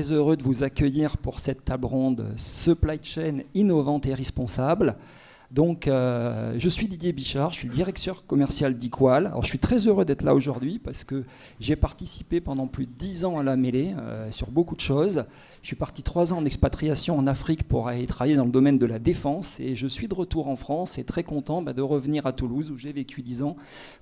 très heureux de vous accueillir pour cette table ronde Supply Chain innovante et responsable. Donc, je suis Didier Bichard, je suis le directeur commercial d'Equal. Alors, je suis très heureux d'être là aujourd'hui parce que j'ai participé pendant plus de 10 ans à la mêlée sur beaucoup de choses. Je suis parti 3 ans en expatriation en Afrique pour aller travailler dans le domaine de la défense et je suis de retour en France et très content de revenir à Toulouse où j'ai vécu 10 ans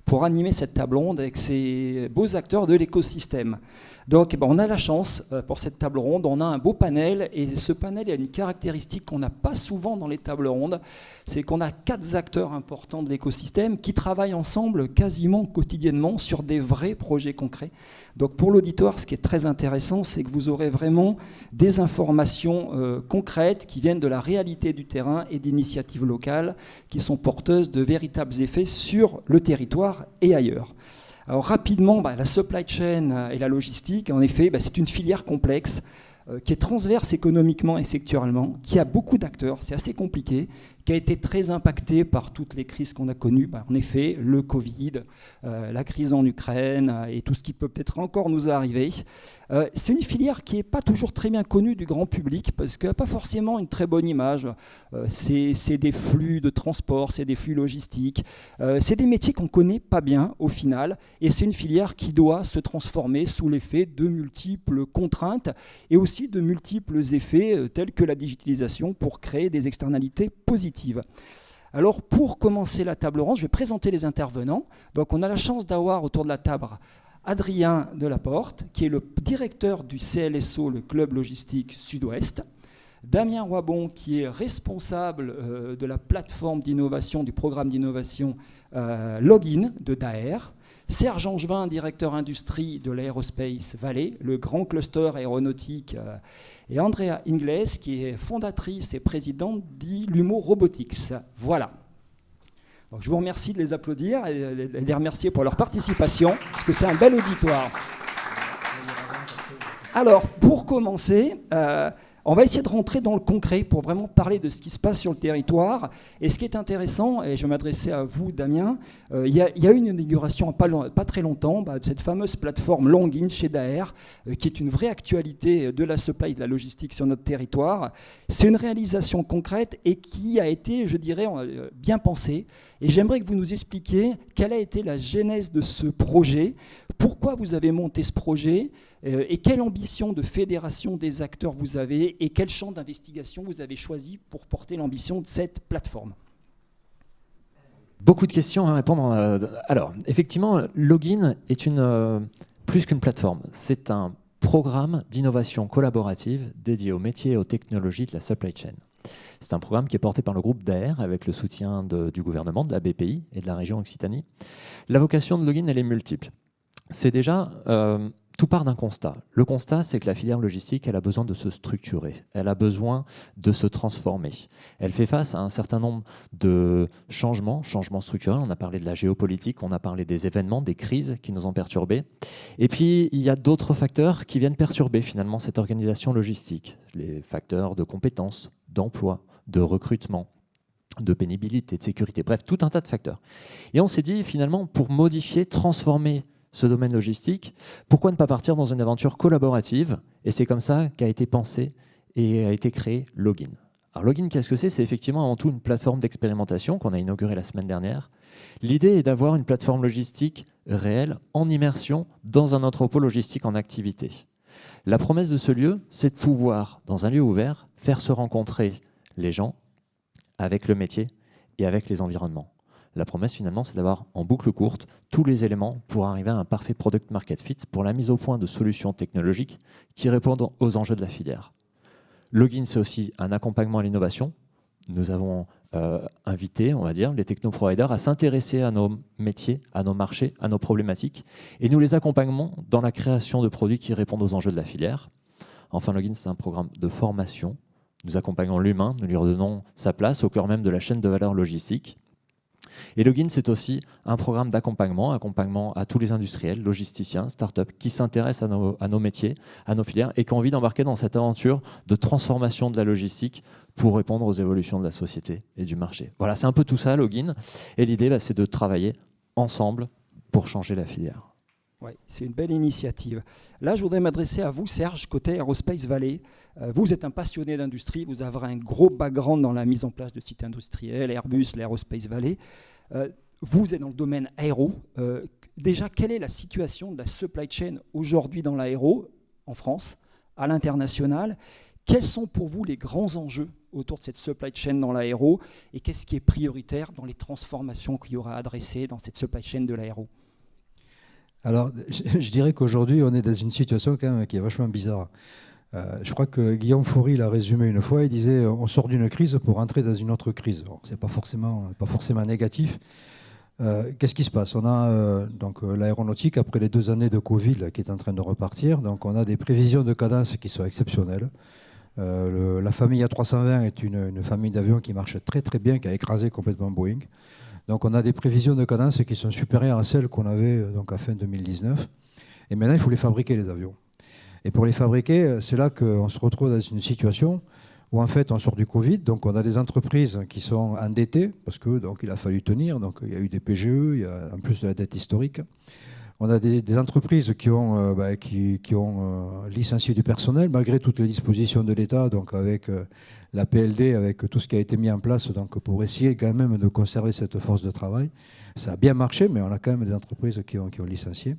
pour animer cette table ronde avec ces beaux acteurs de l'écosystème. Donc, on a la chance pour cette table ronde, on a un beau panel et ce panel a une caractéristique qu'on n'a pas souvent dans les tables rondes, c'est qu'on a 4 acteurs importants de l'écosystème qui travaillent ensemble quasiment quotidiennement sur des vrais projets concrets. Donc pour l'auditoire, ce qui est très intéressant, c'est que vous aurez vraiment des informations concrètes qui viennent de la réalité du terrain et d'initiatives locales qui sont porteuses de véritables effets sur le territoire et ailleurs. Alors rapidement, la supply chain et la logistique, en effet, c'est une filière complexe qui est transverse économiquement et sectoriellement, qui a beaucoup d'acteurs, c'est assez compliqué, qui a été très impacté par toutes les crises qu'on a connues. En effet, le Covid, la crise en Ukraine et tout ce qui peut peut-être encore nous arriver. C'est une filière qui n'est pas toujours très bien connue du grand public parce qu'elle n'a pas forcément une très bonne image. C'est des flux de transport, c'est des flux logistiques. C'est des métiers qu'on ne connaît pas bien au final et c'est une filière qui doit se transformer sous l'effet de multiples contraintes et aussi de multiples effets tels que la digitalisation pour créer des externalités positives. Alors pour commencer la table ronde, je vais présenter les intervenants. Donc on a la chance d'avoir autour de la table Adrien Delaporte, qui est le directeur du CLSO, le Club Logistique Sud-Ouest. Damien Roibon, qui est responsable de la plateforme d'innovation, du programme d'innovation Login de Daher. Serge Angevin, directeur industrie de l'Aerospace Valley, le grand cluster aéronautique, et Andrea Ingles, qui est fondatrice et présidente d'Illumo Robotics. Voilà. Donc, je vous remercie de les applaudir et de les remercier pour leur participation, parce que c'est un bel auditoire. Alors, pour commencer, on va essayer de rentrer dans le concret pour vraiment parler de ce qui se passe sur le territoire. Et ce qui est intéressant, et je vais m'adresser à vous, Damien, il y a eu une inauguration pas très longtemps de cette fameuse plateforme Login chez Daher, qui est une vraie actualité de la supply et de la logistique sur notre territoire. C'est une réalisation concrète et qui a été, je dirais, bien pensée. Et j'aimerais que vous nous expliquiez quelle a été la genèse de ce projet, pourquoi vous avez monté ce projet, et quelle ambition de fédération des acteurs vous avez et quel champ d'investigation vous avez choisi pour porter l'ambition de cette plateforme? Beaucoup de questions à répondre. Alors, effectivement, Login est plus qu'une plateforme. C'est un programme d'innovation collaborative dédié aux métiers et aux technologies de la supply chain. C'est un programme qui est porté par le groupe Daher avec le soutien du gouvernement, de la BPI et de la région Occitanie. La vocation de Login, elle est multiple. C'est déjà... tout part d'un constat. Le constat, c'est que la filière logistique, elle a besoin de se structurer, elle a besoin de se transformer. Elle fait face à un certain nombre de changements structurels. On a parlé de la géopolitique, on a parlé des événements, des crises qui nous ont perturbés. Et puis, il y a d'autres facteurs qui viennent perturber finalement cette organisation logistique. Les facteurs de compétences, d'emploi, de recrutement, de pénibilité, de sécurité, bref, tout un tas de facteurs. Et on s'est dit, finalement, pour modifier, transformer ce domaine logistique, pourquoi ne pas partir dans une aventure collaborative? Et c'est comme ça qu'a été pensé et a été créé Login. Alors Login, qu'est-ce que c'est? C'est effectivement avant tout une plateforme d'expérimentation qu'on a inaugurée la semaine dernière. L'idée est d'avoir une plateforme logistique réelle, en immersion, dans un entrepôt logistique en activité. La promesse de ce lieu, c'est de pouvoir, dans un lieu ouvert, faire se rencontrer les gens avec le métier et avec les environnements. La promesse, finalement, c'est d'avoir en boucle courte tous les éléments pour arriver à un parfait product market fit pour la mise au point de solutions technologiques qui répondent aux enjeux de la filière. Login, c'est aussi un accompagnement à l'innovation. Nous avons invité, on va dire, les techno-providers à s'intéresser à nos métiers, à nos marchés, à nos problématiques. Et nous les accompagnons dans la création de produits qui répondent aux enjeux de la filière. Enfin, Login, c'est un programme de formation. Nous accompagnons l'humain, nous lui redonnons sa place au cœur même de la chaîne de valeur logistique. Et Login, c'est aussi un programme d'accompagnement, accompagnement à tous les industriels, logisticiens, start-up qui s'intéressent à nos métiers, à nos filières et qui ont envie d'embarquer dans cette aventure de transformation de la logistique pour répondre aux évolutions de la société et du marché. Voilà, c'est un peu tout ça, Login. Et l'idée, c'est de travailler ensemble pour changer la filière. Ouais, c'est une belle initiative. Là, je voudrais m'adresser à vous, Serge, côté Aerospace Valley. Vous êtes un passionné d'industrie, vous avez un gros background dans la mise en place de sites industriels, Airbus, l'Aerospace Valley. Vous êtes dans le domaine aéro. Déjà, quelle est la situation de la supply chain aujourd'hui dans l'aéro, en France, à l'international? Quels sont pour vous les grands enjeux autour de cette supply chain dans l'aéro et qu'est-ce qui est prioritaire dans les transformations qu'il y aura à adresser dans cette supply chain de l'aéro? Alors, je dirais qu'aujourd'hui, on est dans une situation quand même qui est vachement bizarre. Je crois que Guillaume Faury l'a résumé une fois, il disait on sort d'une crise pour entrer dans une autre crise. Ce n'est pas forcément négatif. Qu'est-ce qui se passe? On a donc l'aéronautique, après les 2 années de Covid là, qui est en train de repartir, donc on a des prévisions de cadence qui sont exceptionnelles. La famille A320 est une famille d'avions qui marche très très bien, qui a écrasé complètement Boeing. Donc on a des prévisions de cadence qui sont supérieures à celles qu'on avait donc à fin 2019. Et maintenant, il faut les fabriquer, les avions. Et pour les fabriquer, c'est là qu'on se retrouve dans une situation où en fait on sort du Covid. Donc on a des entreprises qui sont endettées parce que donc il a fallu tenir. Donc il y a eu des PGE, il y a en plus de la dette historique. On a des entreprises qui ont licencié du personnel malgré toutes les dispositions de l'État, donc avec la PLD, avec tout ce qui a été mis en place donc pour essayer quand même de conserver cette force de travail. Ça a bien marché, mais on a quand même des entreprises qui ont licencié.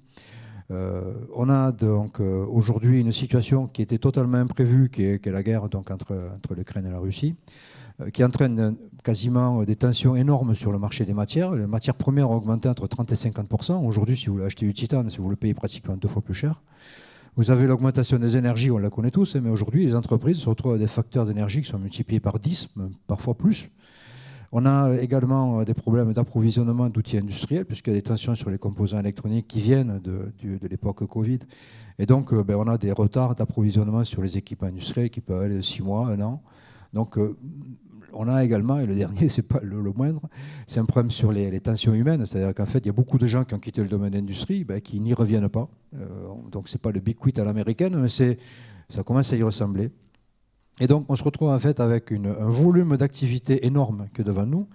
On a donc aujourd'hui une situation qui était totalement imprévue, qui est la guerre donc, entre l'Ukraine et la Russie, qui entraîne quasiment des tensions énormes sur le marché des matières. Les matières premières ont augmenté entre 30 et 50%. Aujourd'hui, si vous voulez acheter du titane, si vous le payez pratiquement 2 fois plus cher. Vous avez l'augmentation des énergies, on la connaît tous, mais aujourd'hui, les entreprises se retrouvent avec des facteurs d'énergie qui sont multipliés par 10, parfois plus. On a également des problèmes d'approvisionnement d'outils industriels, puisqu'il y a des tensions sur les composants électroniques qui viennent de l'époque Covid. Et donc, on a des retards d'approvisionnement sur les équipements industriels qui peuvent aller de 6 mois, 1 an. Donc, on a également, et le dernier, ce n'est pas le moindre, c'est un problème sur les tensions humaines. C'est-à-dire qu'en fait, il y a beaucoup de gens qui ont quitté le domaine de l'industrie, qui n'y reviennent pas. Donc, ce n'est pas le big quit à l'américaine, mais ça commence à y ressembler. Et donc, on se retrouve en fait avec un volume d'activité énorme qui est devant nous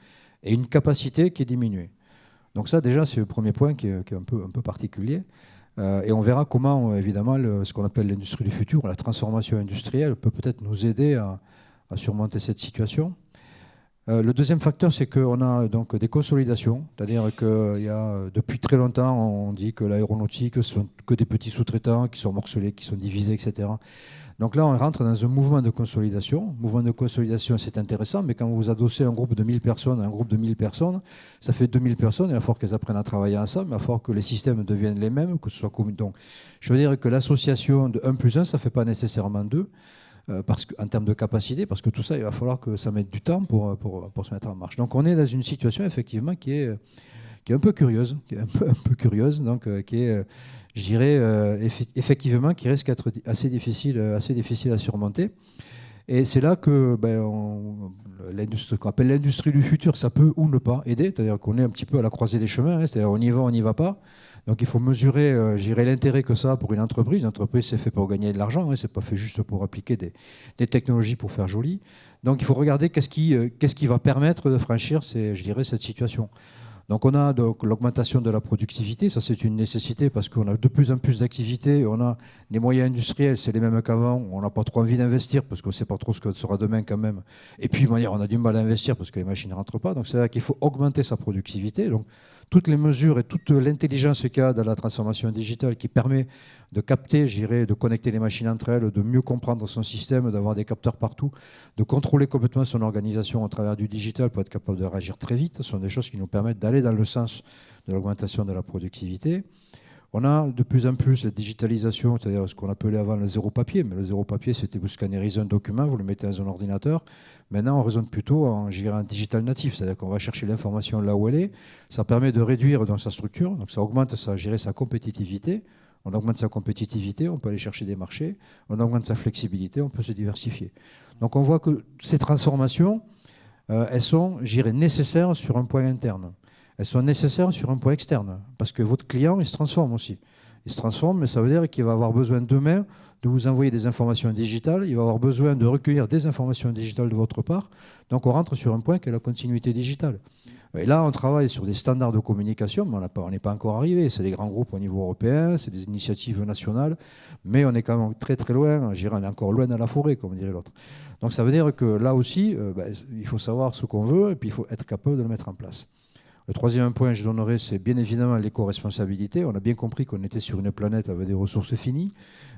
et une capacité qui est diminuée. Donc ça, déjà, c'est le premier point qui est un peu particulier. Et on verra comment, évidemment, ce qu'on appelle l'industrie du futur, la transformation industrielle, peut peut-être nous aider à surmonter cette situation. Le deuxième facteur, c'est qu'on a donc des consolidations, c'est-à-dire qu'il y a depuis très longtemps, on dit que l'aéronautique ne sont que des petits sous-traitants qui sont morcelés, qui sont divisés, etc. Donc là, on rentre dans un mouvement de consolidation. Mouvement de consolidation, c'est intéressant, mais quand vous adossez un groupe de 1000 personnes à un groupe de 1000 personnes, ça fait 2000 personnes, il va falloir qu'elles apprennent à travailler ensemble, il va falloir que les systèmes deviennent les mêmes, que ce soit commun. Donc, je veux dire que l'association de 1 plus 1, ça ne fait pas nécessairement 2. En termes de capacité, parce que tout ça, il va falloir que ça mette du temps pour se mettre en marche. Donc on est dans une situation effectivement qui est un peu curieuse, donc qui est, je dirais, effectivement, qui risque d'être assez difficile à surmonter. Et c'est là que ce qu'on appelle l'industrie du futur, ça peut ou ne pas aider, c'est-à-dire qu'on est un petit peu à la croisée des chemins, c'est-à-dire on y va, on n'y va pas. Donc il faut mesurer, l'intérêt que ça a pour une entreprise. Une entreprise, c'est fait pour gagner de l'argent, c'est pas fait juste pour appliquer des technologies pour faire joli. Donc il faut regarder qu'est-ce qui va permettre de franchir, cette situation. Donc on a donc l'augmentation de la productivité, ça c'est une nécessité parce qu'on a de plus en plus d'activités, on a des moyens industriels, c'est les mêmes qu'avant, on n'a pas trop envie d'investir parce qu'on ne sait pas trop ce que sera demain quand même. Et puis on a du mal à investir parce que les machines ne rentrent pas, donc c'est-à-dire qu'il faut augmenter sa productivité. Donc toutes les mesures et toute l'intelligence qu'il y a dans la transformation digitale qui permet de capter, de connecter les machines entre elles, de mieux comprendre son système, d'avoir des capteurs partout, de contrôler complètement son organisation à travers du digital pour être capable de réagir très vite. Ce sont des choses qui nous permettent d'aller dans le sens de l'augmentation de la productivité. On a de plus en plus la digitalisation, c'est-à-dire ce qu'on appelait avant le zéro papier, mais le zéro papier, c'était vous scannériser un document, vous le mettez dans un ordinateur. Maintenant, on raisonne plutôt en digital natif, c'est-à-dire qu'on va chercher l'information là où elle est. Ça permet de réduire dans sa structure, donc ça augmente sa compétitivité. On augmente sa compétitivité, on peut aller chercher des marchés. On augmente sa flexibilité, on peut se diversifier. Donc on voit que ces transformations, elles sont, nécessaires sur un point interne. Elles sont nécessaires sur un point externe, parce que votre client, il se transforme aussi. il se transforme, mais ça veut dire qu'il va avoir besoin demain de vous envoyer des informations digitales, il va avoir besoin de recueillir des informations digitales de votre part. Donc on rentre sur un point qui est la continuité digitale. Et là, on travaille sur des standards de communication, mais on n'est pas encore arrivé. C'est des grands groupes au niveau européen, c'est des initiatives nationales, mais on est quand même très très loin. Je dirais, on est encore loin dans la forêt, comme dirait l'autre. Donc ça veut dire que là aussi, il faut savoir ce qu'on veut et puis il faut être capable de le mettre en place. Le troisième point que je donnerai, c'est bien évidemment l'éco-responsabilité. On a bien compris qu'on était sur une planète avec des ressources finies,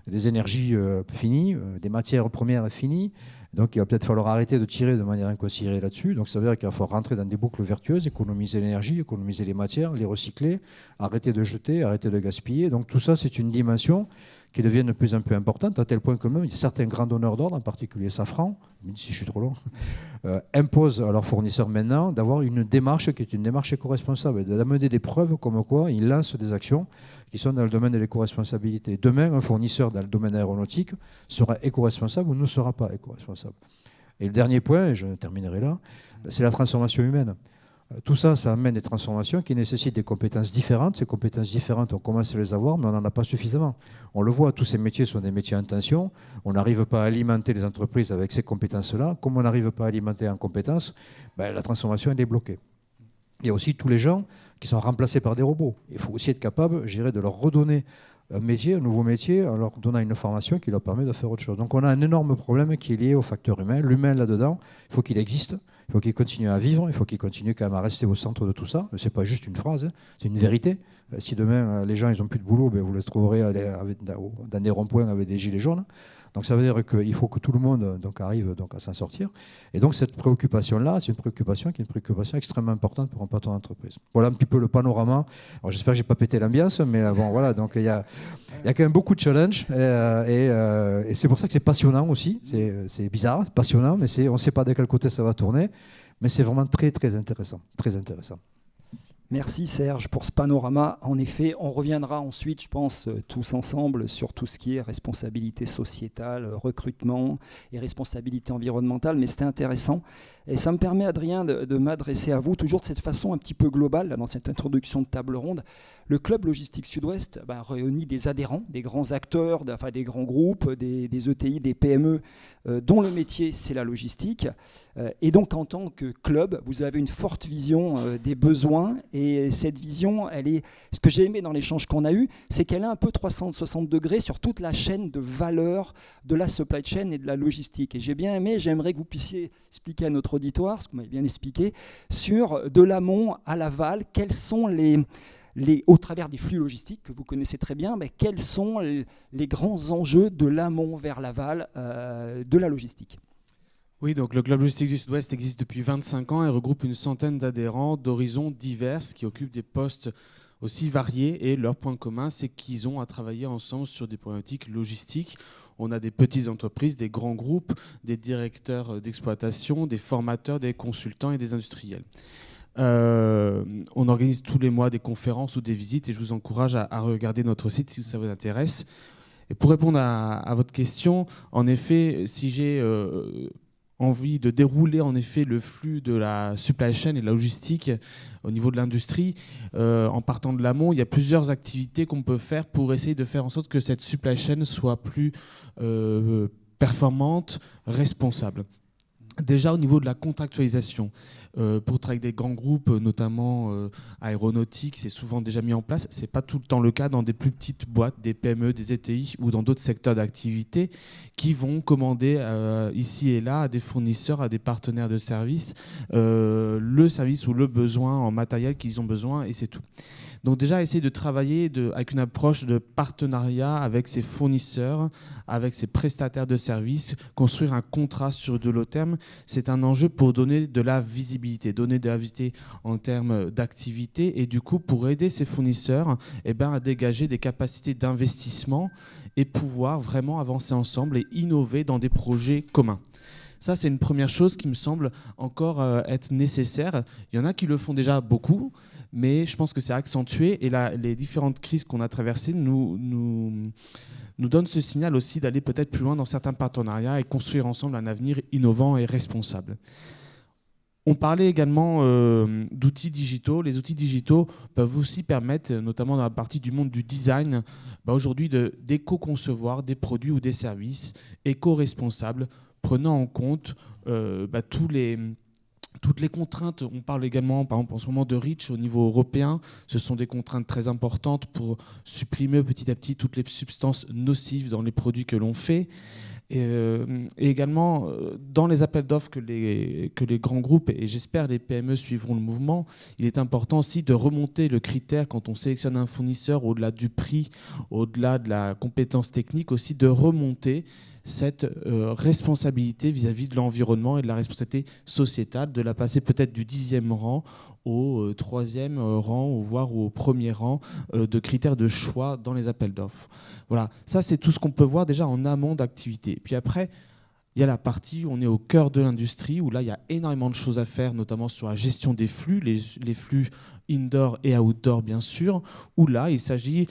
des énergies finies, des matières premières finies. Donc il va peut-être falloir arrêter de tirer de manière inconsidérée là-dessus. Donc ça veut dire qu'il va falloir rentrer dans des boucles vertueuses, économiser l'énergie, économiser les matières, les recycler, arrêter de jeter, arrêter de gaspiller. Donc tout ça, c'est une dimension qui devient de plus en plus importante, à tel point que même certains grands donneurs d'ordre, en particulier Safran, même si je suis trop long, imposent à leurs fournisseurs maintenant d'avoir une démarche qui est une démarche éco-responsable, d'amener des preuves comme quoi ils lancent des actions qui sont dans le domaine de l'éco-responsabilité. Demain, un fournisseur dans le domaine aéronautique sera éco-responsable ou ne sera pas éco-responsable. Et le dernier point, et je terminerai là, c'est la transformation humaine. Tout ça, ça amène des transformations qui nécessitent des compétences différentes. Ces compétences différentes, on commence à les avoir, mais on n'en a pas suffisamment. On le voit, tous ces métiers sont des métiers en tension. On n'arrive pas à alimenter les entreprises avec ces compétences-là. Comme on n'arrive pas à alimenter en compétences, la transformation, elle est bloquée. Il y a aussi tous les gens qui sont remplacés par des robots. Il faut aussi être capable, je dirais, de leur redonner un métier, un nouveau métier, en leur donnant une formation qui leur permet de faire autre chose. Donc on a un énorme problème qui est lié au facteur humain. L'humain, là-dedans, il faut qu'il existe. Il faut qu'il continue à vivre, il faut qu'il continue quand même à rester au centre de tout ça. Ce n'est pas juste une phrase, c'est une vérité. Si demain, les gens n'ont plus de boulot, vous les trouverez dans des ronds-points avec des gilets jaunes. Donc ça veut dire qu'il faut que tout le monde arrive à s'en sortir. Et donc cette préoccupation-là, c'est une préoccupation qui est une préoccupation extrêmement importante pour un patron d'entreprise. Voilà un petit peu le panorama. Alors j'espère que je n'ai pas pété l'ambiance, mais bon voilà, donc il y a quand même beaucoup de challenges. Et c'est pour ça que c'est passionnant aussi. C'est bizarre, c'est passionnant, mais on ne sait pas de quel côté ça va tourner. Mais c'est vraiment très très intéressant. Très intéressant. Merci Serge pour ce panorama. En effet, on reviendra ensuite, je pense, tous ensemble sur tout ce qui est responsabilité sociétale, recrutement et responsabilité environnementale, mais c'était intéressant. Et ça me permet, Adrien, de m'adresser à vous, toujours de cette façon un petit peu globale, là, dans cette introduction de table ronde. Le Club Logistique Sud-Ouest réunit des adhérents, des grands acteurs, des grands groupes, des ETI, des PME, dont le métier, c'est la logistique. Et donc, en tant que club, vous avez une forte vision des besoins. Et cette vision, ce que j'ai aimé dans l'échange qu'on a eu, c'est qu'elle est un peu 360 degrés sur toute la chaîne de valeur de la supply chain et de la logistique. Et j'ai bien aimé, j'aimerais que vous puissiez expliquer à notre auditoire, ce que vous m'avez bien expliqué, sur de l'amont à l'aval, quels sont au travers des flux logistiques que vous connaissez très bien, mais quels sont les grands enjeux de l'amont vers l'aval de la logistique ? Oui, donc le Club Logistique du Sud-Ouest existe depuis 25 ans et regroupe une centaine d'adhérents d'horizons divers qui occupent des postes aussi variés. Et leur point commun, c'est qu'ils ont à travailler ensemble sur des problématiques logistiques. On a des petites entreprises, des grands groupes, des directeurs d'exploitation, des formateurs, des consultants et des industriels. On organise tous les mois des conférences ou des visites et je vous encourage à regarder notre site si ça vous intéresse. Et pour répondre à votre question, en effet, si j'ai envie de dérouler en effet le flux de la supply chain et de la logistique au niveau de l'industrie, en partant de l'amont, il y a plusieurs activités qu'on peut faire pour essayer de faire en sorte que cette supply chain soit plus performante, responsable. Déjà au niveau de la contractualisation, pour travailler avec des grands groupes, notamment aéronautiques, c'est souvent déjà mis en place. Ce n'est pas tout le temps le cas dans des plus petites boîtes, des PME, des ETI ou dans d'autres secteurs d'activité qui vont commander ici et là à des fournisseurs, à des partenaires de services, le service ou le besoin en matériel qu'ils ont besoin et c'est tout. Donc déjà, essayer de travailler avec une approche de partenariat avec ses fournisseurs, avec ses prestataires de services, construire un contrat sur de long terme, c'est un enjeu pour donner de la visibilité en termes d'activité et du coup pour aider ces fournisseurs à dégager des capacités d'investissement et pouvoir vraiment avancer ensemble et innover dans des projets communs. Ça, c'est une première chose qui me semble encore être nécessaire. Il y en a qui le font déjà beaucoup, mais je pense que c'est accentué. Et les différentes crises qu'on a traversées nous donnent ce signal aussi d'aller peut-être plus loin dans certains partenariats et construire ensemble un avenir innovant et responsable. On parlait également d'outils digitaux. Les outils digitaux peuvent aussi permettre, notamment dans la partie du monde du design, aujourd'hui d'éco-concevoir des produits ou des services éco-responsables, prenant en compte toutes les contraintes. On parle également, par exemple, en ce moment de REACH au niveau européen. Ce sont des contraintes très importantes pour supprimer petit à petit toutes les substances nocives dans les produits que l'on fait. Et également, dans les appels d'offres que les grands groupes, et j'espère les PME suivront le mouvement, il est important aussi de remonter le critère quand on sélectionne un fournisseur, au-delà du prix, au-delà de la compétence technique, aussi de remonter cette responsabilité vis-à-vis de l'environnement et de la responsabilité sociétale, de la passer peut-être du 10e rang au 3e rang, voire au 1er rang de critères de choix dans les appels d'offres. Voilà, ça c'est tout ce qu'on peut voir déjà en amont d'activité. Puis après, il y a la partie où on est au cœur de l'industrie, où là il y a énormément de choses à faire, notamment sur la gestion des flux, les flux indoor et outdoor bien sûr, où là il s'agit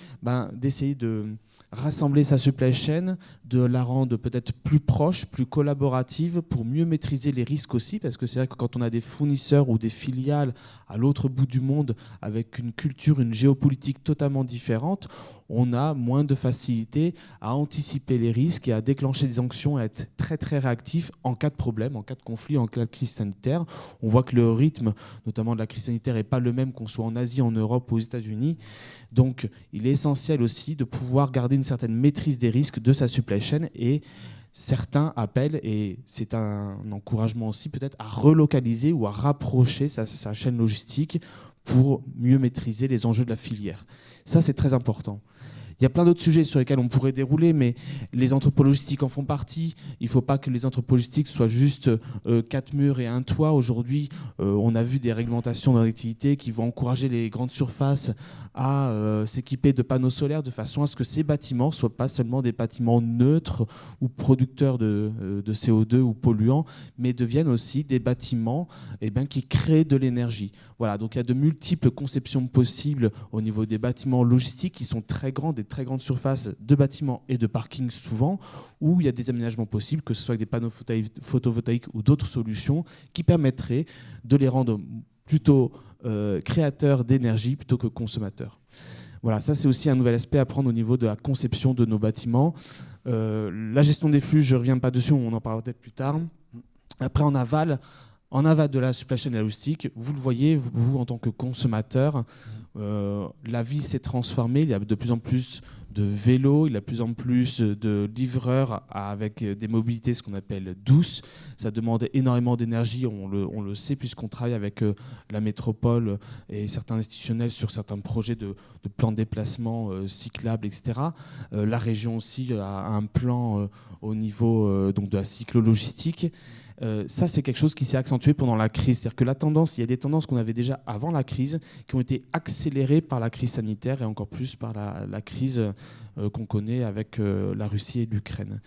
d'essayer de rassembler sa supply chain, de la rendre peut-être plus proche, plus collaborative, pour mieux maîtriser les risques aussi, parce que c'est vrai que quand on a des fournisseurs ou des filiales à l'autre bout du monde, avec une culture, une géopolitique totalement différente, on a moins de facilité à anticiper les risques et à déclencher des sanctions, à être très très réactif en cas de problème, en cas de conflit, en cas de crise sanitaire. On voit que le rythme, notamment de la crise sanitaire, n'est pas le même qu'on soit en Asie, en Europe ou aux États-Unis. Donc il est essentiel aussi de pouvoir garder une certaine maîtrise des risques de sa supply chain, et certains appellent, et c'est un encouragement aussi peut-être, à relocaliser ou à rapprocher sa chaîne logistique pour mieux maîtriser les enjeux de la filière. Ça, c'est très important. Il y a plein d'autres sujets sur lesquels on pourrait dérouler, mais les entrepôts logistiques en font partie. Il ne faut pas que les entrepôts logistiques soient juste 4 murs et un toit. Aujourd'hui, on a vu des réglementations dans l'activité qui vont encourager les grandes surfaces à s'équiper de panneaux solaires de façon à ce que ces bâtiments ne soient pas seulement des bâtiments neutres ou producteurs de CO2 ou polluants, mais deviennent aussi des bâtiments qui créent de l'énergie. Voilà, donc il y a de multiples conceptions possibles au niveau des bâtiments logistiques qui sont très grands, des très grandes surfaces de bâtiments et de parkings souvent, où il y a des aménagements possibles, que ce soit avec des panneaux photovoltaïques ou d'autres solutions qui permettraient de les rendre plutôt créateurs d'énergie plutôt que consommateurs. Voilà, ça c'est aussi un nouvel aspect à prendre au niveau de la conception de nos bâtiments. La gestion des flux, je ne reviens pas dessus, on en parlera peut-être plus tard. Après, en aval de la supply chain et de la logistique, vous le voyez, vous en tant que consommateur, la vie s'est transformée. Il y a de plus en plus de vélos, il y a de plus en plus de livreurs avec des mobilités, ce qu'on appelle douces. Ça demande énormément d'énergie, on le sait, puisqu'on travaille avec la métropole et certains institutionnels sur certains projets de plans de déplacement cyclables, etc. La région aussi a un plan au niveau donc de la cyclo-logistique. Ça, c'est quelque chose qui s'est accentué pendant la crise. C'est-à-dire que il y a des tendances qu'on avait déjà avant la crise qui ont été accélérées par la crise sanitaire et encore plus par la crise qu'on connaît avec la Russie et l'Ukraine.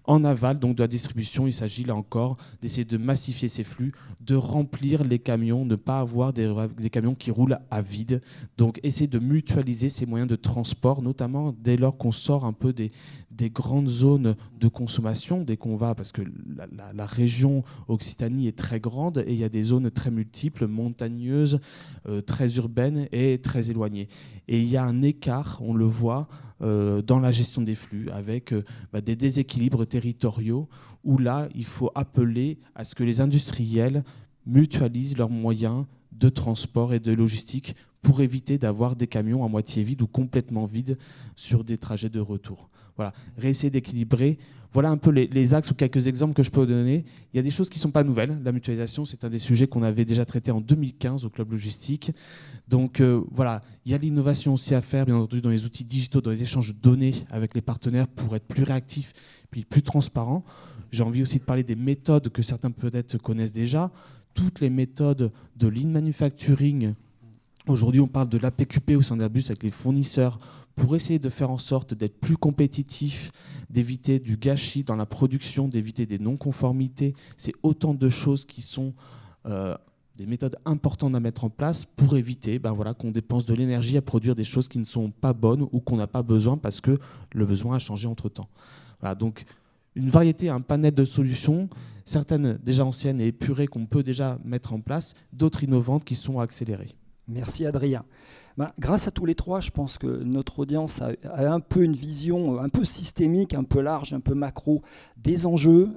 En aval, donc de la distribution, il s'agit là encore d'essayer de massifier ces flux, de remplir les camions, ne pas avoir des camions qui roulent à vide. Donc essayer de mutualiser ces moyens de transport, notamment dès lors qu'on sort un peu des grandes zones de consommation, dès qu'on va, parce que la région Occitanie est très grande et il y a des zones très multiples, montagneuses, très urbaines et très éloignées. Et il y a un écart, on le voit, dans la gestion des flux, avec des déséquilibres territoriaux, où là, il faut appeler à ce que les industriels mutualisent leurs moyens de transport et de logistique pour éviter d'avoir des camions à moitié vides ou complètement vides sur des trajets de retour. Voilà, réessayer d'équilibrer. Voilà un peu les axes ou quelques exemples que je peux donner. Il y a des choses qui ne sont pas nouvelles. La mutualisation, c'est un des sujets qu'on avait déjà traité en 2015 au Club Logistique. Donc voilà, il y a l'innovation aussi à faire, bien entendu, dans les outils digitaux, dans les échanges de données avec les partenaires pour être plus réactifs puis plus transparents. J'ai envie aussi de parler des méthodes que certains peut-être connaissent déjà. Toutes les méthodes de lean manufacturing. Aujourd'hui, on parle de l'APQP au sein d'Airbus avec les fournisseurs pour essayer de faire en sorte d'être plus compétitif, d'éviter du gâchis dans la production, d'éviter des non-conformités. C'est autant de choses qui sont des méthodes importantes à mettre en place pour éviter qu'on dépense de l'énergie à produire des choses qui ne sont pas bonnes ou qu'on n'a pas besoin parce que le besoin a changé entre-temps. Voilà, donc une variété, un panel de solutions, certaines déjà anciennes et épurées qu'on peut déjà mettre en place, d'autres innovantes qui sont accélérées. Merci Adrien. Grâce à tous les trois, je pense que notre audience a un peu une vision un peu systémique, un peu large, un peu macro des enjeux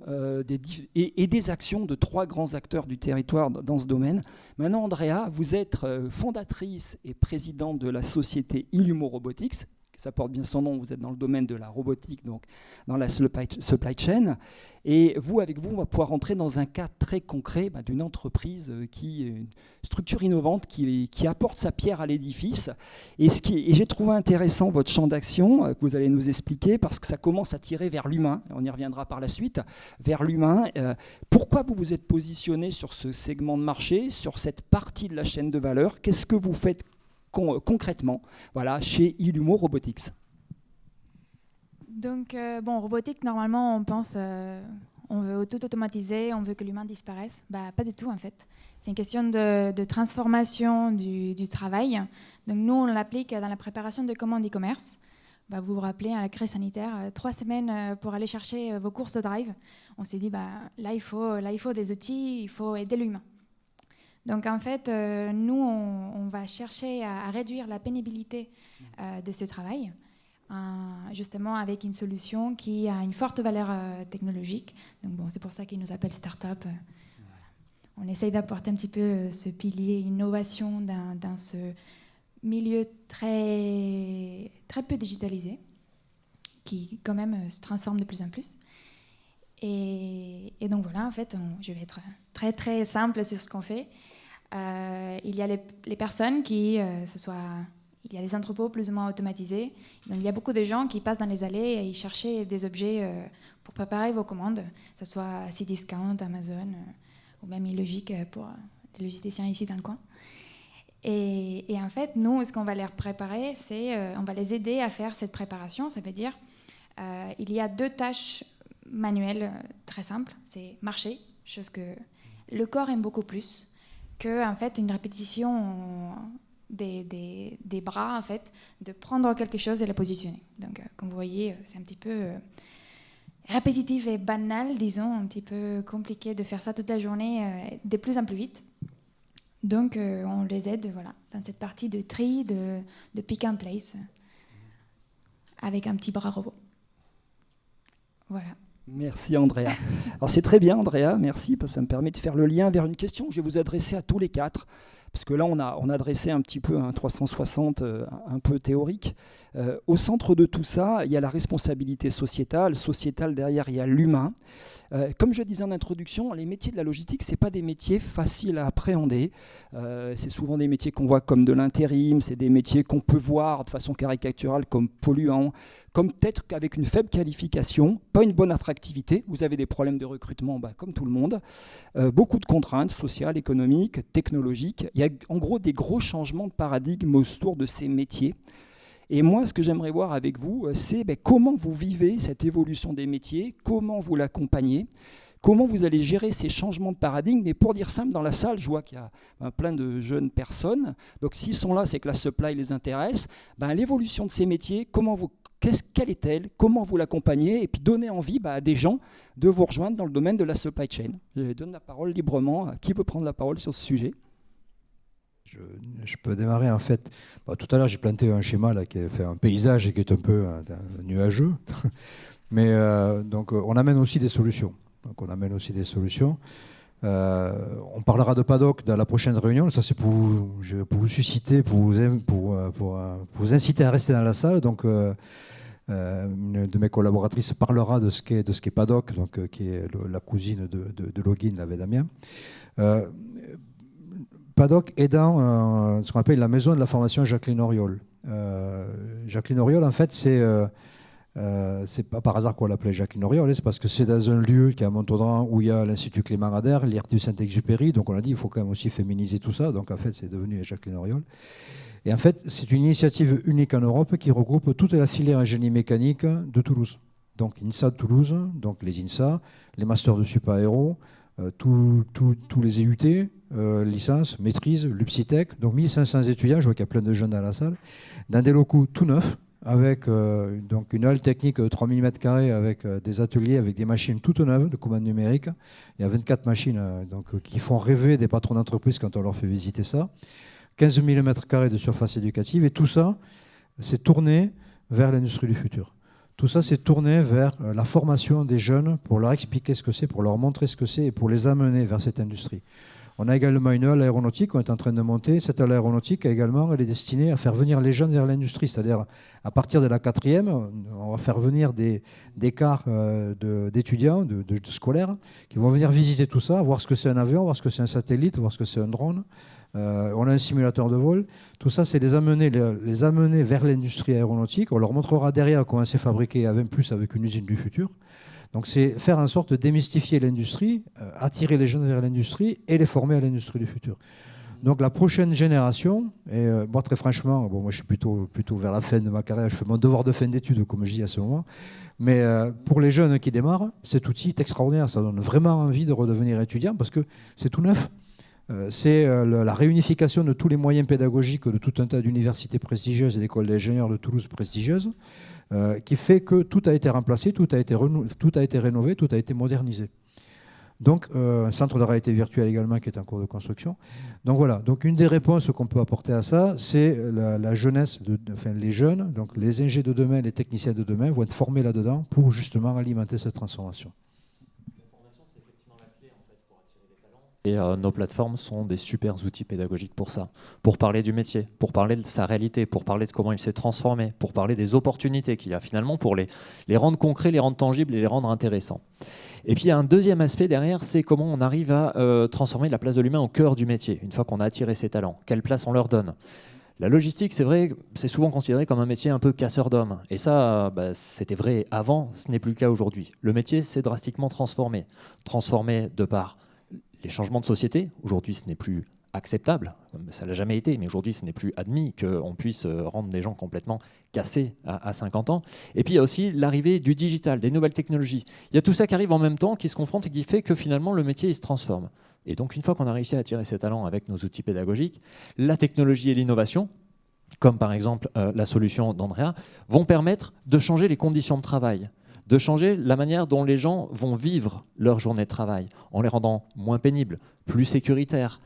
et des actions de trois grands acteurs du territoire dans ce domaine. Maintenant, Andrea, vous êtes fondatrice et présidente de la société Illumo Robotics. Ça porte bien son nom, vous êtes dans le domaine de la robotique, donc dans la supply chain. Et avec vous, on va pouvoir rentrer dans un cas très concret d'une entreprise qui est une structure innovante, qui apporte sa pierre à l'édifice. Et j'ai trouvé intéressant votre champ d'action que vous allez nous expliquer, parce que ça commence à tirer vers l'humain, on y reviendra par la suite, vers l'humain. Pourquoi vous vous êtes positionné sur ce segment de marché, sur cette partie de la chaîne de valeur? Qu'est-ce que vous faites concrètement, chez Illumo Robotics? Donc, robotique, normalement, on pense, on veut tout automatiser, on veut que l'humain disparaisse. Pas du tout, en fait. C'est une question de transformation du travail. Donc, nous, on l'applique dans la préparation de commandes e-commerce. Vous vous rappelez, à la crise sanitaire, 3 semaines pour aller chercher vos courses au drive. On s'est dit, là, il faut des outils, il faut aider l'humain. Donc en fait, nous, on va chercher à réduire la pénibilité de ce travail, justement avec une solution qui a une forte valeur technologique. Donc c'est pour ça qu'ils nous appellent start-up. Voilà. On essaye d'apporter un petit peu ce pilier innovation dans ce milieu très, très peu digitalisé, qui quand même se transforme de plus en plus. Et donc voilà, en fait, je vais être très très simple sur ce qu'on fait. Il y a les personnes qui, il y a les entrepôts plus ou moins automatisés. Donc il y a beaucoup de gens qui passent dans les allées et ils cherchent des objets pour préparer vos commandes, que ce soit Cdiscount, Amazon ou même Illogic pour les logisticiens ici dans le coin. Et en fait, nous, ce qu'on va leur préparer, c'est on va les aider à faire cette préparation. Ça veut dire il y a 2 tâches manuelles très simples. C'est marcher, chose que le corps aime beaucoup plus que en fait une répétition des bras, en fait, de prendre quelque chose et le positionner. Donc, comme vous voyez, c'est un petit peu répétitif et banal, disons, un petit peu compliqué de faire ça toute la journée, de plus en plus vite. Donc, on les aide, dans cette partie de tri, de pick and place, avec un petit bras robot. Voilà. Merci Andrea. Alors c'est très bien Andrea, merci, parce que ça me permet de faire le lien vers une question que je vais vous adresser à tous les 4. Parce que là, on a dressé un petit peu un 360 un peu théorique. Au centre de tout ça, il y a la responsabilité sociétale. Sociétale, derrière, il y a l'humain. Comme je disais en introduction, les métiers de la logistique, ce n'est pas des métiers faciles à appréhender. C'est souvent des métiers qu'on voit comme de l'intérim, c'est des métiers qu'on peut voir de façon caricaturale comme polluants, comme peut-être qu'avec une faible qualification, pas une bonne attractivité. Vous avez des problèmes de recrutement, comme tout le monde. Beaucoup de contraintes sociales, économiques, technologiques. Il y a en gros des gros changements de paradigme autour de ces métiers. Et moi, ce que j'aimerais voir avec vous, c'est comment vous vivez cette évolution des métiers, comment vous l'accompagnez, comment vous allez gérer ces changements de paradigme. Mais pour dire simple, dans la salle, je vois qu'il y a plein de jeunes personnes. Donc s'ils sont là, c'est que la supply les intéresse. L'évolution de ces métiers, quelle est-elle? Comment vous l'accompagnez? Et puis donner envie à des gens de vous rejoindre dans le domaine de la supply chain. Je donne la parole librement. Qui veut prendre la parole sur ce sujet? Je peux démarrer en fait. Tout à l'heure, j'ai planté un schéma là, qui fait un paysage et qui est un peu nuageux. Mais donc, on amène aussi des solutions. On parlera de Paddock dans la prochaine réunion. Ça, c'est pour vous susciter, pour vous inciter à rester dans la salle. Donc, une de mes collaboratrices parlera de ce qu'est Paddock, donc, qui est la cousine de Login avec Damien. Paddock est dans ce qu'on appelle la maison de la formation Jacqueline Auriol. Jacqueline Auriol, en fait, c'est pas par hasard qu'on l'appelait Jacqueline Auriol, c'est parce que c'est dans un lieu qui est à Montauban où il y a l'Institut Clément Ader, l'IRT Saint-Exupéry, donc on a dit il faut quand même aussi féminiser tout ça, donc en fait c'est devenu Jacqueline Auriol. Et en fait c'est une initiative unique en Europe qui regroupe toute la filière génie mécanique de Toulouse. Donc l'INSA de Toulouse, donc les INSA, les masters de Super Aéro, tous les EUT, licence, maîtrise, l'UPSITEC, donc 1500 étudiants, je vois qu'il y a plein de jeunes dans la salle, dans des locaux tout neufs, avec donc une halle technique de 3000 m² avec des ateliers, avec des machines toutes neuves de commande numérique. Il y a 24 machines qui font rêver des patrons d'entreprise quand on leur fait visiter ça. 15 000 m² de surface éducative. Et tout ça, c'est tourné vers l'industrie du futur. Tout ça, c'est tourné vers la formation des jeunes pour leur expliquer ce que c'est, pour leur montrer ce que c'est et pour les amener vers cette industrie. On a également une halle aéronautique qu'on est en train de monter. Cette halle aéronautique, également, elle est destinée à faire venir les jeunes vers l'industrie. C'est-à-dire, à partir de la 4e, on va faire venir des cars d'étudiants, de scolaires, qui vont venir visiter tout ça, voir ce que c'est un avion, voir ce que c'est un satellite, voir ce que c'est un drone. On a un simulateur de vol. Tout ça, c'est les amener vers l'industrie aéronautique. On leur montrera derrière comment c'est fabriqué avec une usine du futur. Donc c'est faire en sorte de démystifier l'industrie, attirer les jeunes vers l'industrie et les former à l'industrie du futur. Donc la prochaine génération, et moi très franchement, moi je suis plutôt vers la fin de ma carrière, je fais mon devoir de fin d'études comme je dis à ce moment, mais pour les jeunes qui démarrent, cet outil est extraordinaire, ça donne vraiment envie de redevenir étudiant parce que c'est tout neuf. C'est la réunification de tous les moyens pédagogiques de tout un tas d'universités prestigieuses et d'écoles d'ingénieurs de Toulouse prestigieuses qui fait que tout a été remplacé, tout a été rénové, tout a été modernisé. Donc, un centre de réalité virtuelle également qui est en cours de construction. Donc voilà, donc une des réponses qu'on peut apporter à ça, c'est la jeunesse, les jeunes, donc les ingénieurs de demain, les techniciens de demain vont être formés là-dedans pour justement alimenter cette transformation. Et nos plateformes sont des super outils pédagogiques pour ça, pour parler du métier, pour parler de sa réalité, pour parler de comment il s'est transformé, pour parler des opportunités qu'il y a finalement, pour les rendre concrets, les rendre tangibles et les rendre intéressants. Et puis il y a un deuxième aspect derrière, c'est comment on arrive à transformer la place de l'humain au cœur du métier, une fois qu'on a attiré ses talents, quelle place on leur donne. La logistique, c'est vrai, c'est souvent considéré comme un métier un peu casseur d'hommes. Et ça, c'était vrai avant, ce n'est plus le cas aujourd'hui. Le métier s'est drastiquement transformé de par les changements de société. Aujourd'hui, ce n'est plus acceptable, ça ne l'a jamais été, mais aujourd'hui, ce n'est plus admis qu'on puisse rendre des gens complètement cassés à 50 ans. Et puis, il y a aussi l'arrivée du digital, des nouvelles technologies. Il y a tout ça qui arrive en même temps, qui se confronte et qui fait que finalement, le métier il se transforme. Et donc, une fois qu'on a réussi à attirer ces talents avec nos outils pédagogiques, la technologie et l'innovation, comme par exemple la solution d'Andrea, vont permettre de changer les conditions de travail, de changer la manière dont les gens vont vivre leur journée de travail, en les rendant moins pénibles, plus sécuritaires.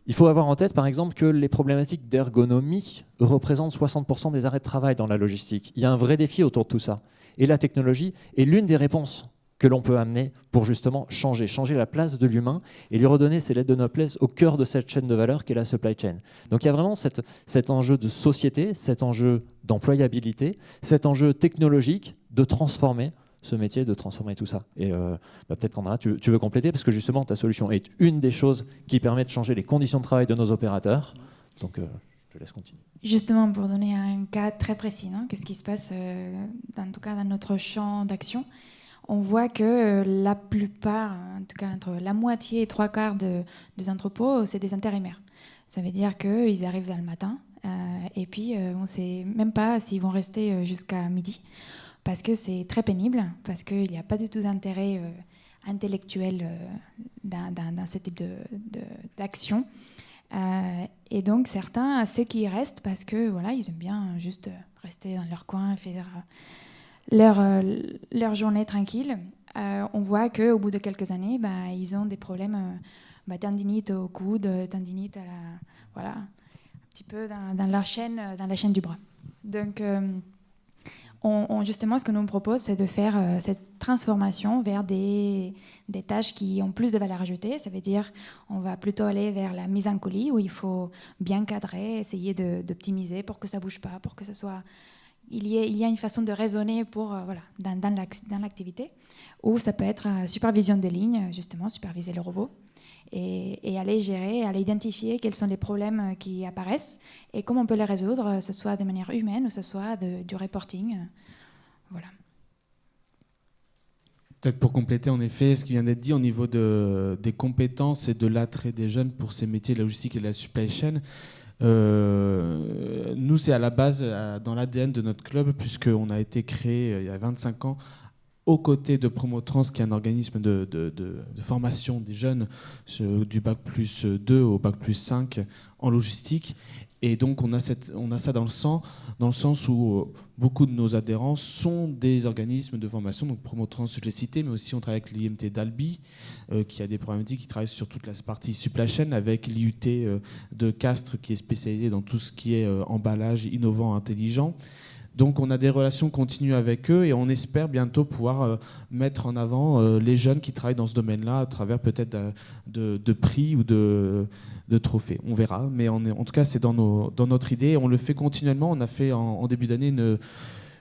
Il faut avoir en tête, par exemple, que les problématiques d'ergonomie représentent 60% des arrêts de travail dans la logistique. Il y a un vrai défi autour de tout ça. Et la technologie est l'une des réponses que l'on peut amener pour justement changer la place de l'humain et lui redonner ses lettres de noblesse au cœur de cette chaîne de valeur qu'est la supply chain. Donc il y a vraiment cet enjeu de société, cet enjeu d'employabilité, cet enjeu technologique de transformer ce métier, de transformer tout ça. Et peut-être qu'Andrea, tu veux compléter, parce que justement ta solution est une des choses qui permet de changer les conditions de travail de nos opérateurs. Donc je te laisse continuer. Justement, pour donner un cas très précis, qu'est-ce qui se passe en tout cas dans notre champ d'action, on voit que la plupart, en tout cas entre la moitié et 3/4 des entrepôts, c'est des intérimaires. Ça veut dire qu'ils arrivent dans le matin et puis on ne sait même pas s'ils vont rester jusqu'à midi parce que c'est très pénible, parce qu'il n'y a pas du tout d'intérêt intellectuel dans ce type d'action. Et donc certains, ceux qui restent, parce que voilà, ils aiment bien juste rester dans leur coin, faire leur journée tranquille. On voit qu'au bout de quelques années, ils ont des problèmes, tendinite au coude, tendinite voilà, un petit peu dans la chaîne du bras. Donc, justement, ce que nous on propose, c'est de faire cette transformation vers des tâches qui ont plus de valeur ajoutée. Ça veut dire on va plutôt aller vers la mise en colis, où il faut bien cadrer, essayer d'optimiser pour que ça ne bouge pas, pour que ça soit... Il y a une façon de raisonner dans l'activité, ou ça peut être supervision de ligne, justement, superviser le robot, et aller gérer, aller identifier quels sont les problèmes qui apparaissent et comment on peut les résoudre, que ce soit de manière humaine ou que ce soit du reporting. Voilà. Peut-être pour compléter, en effet, ce qui vient d'être dit au niveau des compétences et de l'attrait des jeunes pour ces métiers de la logistique et de la supply chain. Nous, c'est à la base dans l'ADN de notre club, puisqu'on a été créé il y a 25 ans aux côtés de Promotrans, qui est un organisme de formation des jeunes du bac plus 2 au bac plus 5 en logistique. Et donc on a ça dans le sens où beaucoup de nos adhérents sont des organismes de formation. Donc Promotrans, je l'ai cité, mais aussi on travaille avec l'IMT d'Albi, qui a des problématiques, qui travaille sur toute la partie supply chain, avec l'IUT de Castres, qui est spécialisé dans tout ce qui est emballage innovant, intelligent. Donc on a des relations continues avec eux et on espère bientôt pouvoir mettre en avant les jeunes qui travaillent dans ce domaine-là à travers peut-être de prix ou de trophées. On verra, mais en tout cas c'est dans notre idée et on le fait continuellement. On a fait en début d'année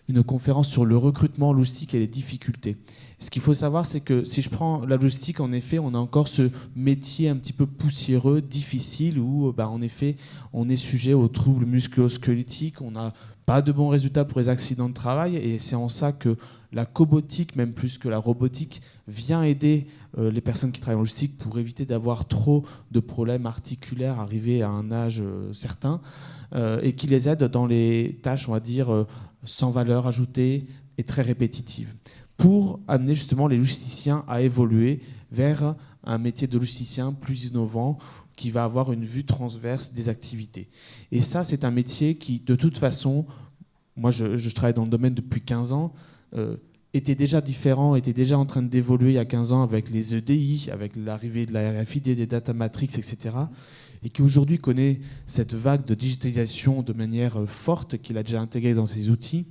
une conférence sur le recrutement en logistique et les difficultés. Ce qu'il faut savoir, c'est que si je prends la logistique, en effet, on a encore ce métier un petit peu poussiéreux, difficile, où en effet, on est sujet aux troubles musculo-squelettiques, on n'a pas de bons résultats pour les accidents de travail, et c'est en ça que la cobotique, même plus que la robotique, vient aider les personnes qui travaillent en logistique pour éviter d'avoir trop de problèmes articulaires arrivés à un âge certain, et qui les aide dans les tâches, on va dire, sans valeur ajoutée et très répétitives, pour amener justement les logisticiens à évoluer vers un métier de logisticien plus innovant, qui va avoir une vue transverse des activités. Et ça, c'est un métier qui, de toute façon, moi je travaille dans le domaine depuis 15 ans, était déjà différent, était déjà en train d'évoluer il y a 15 ans avec les EDI, avec l'arrivée de la RFID, des data matrix, etc., et qui aujourd'hui connaît cette vague de digitalisation de manière forte, qu'il a déjà intégrée dans ses outils,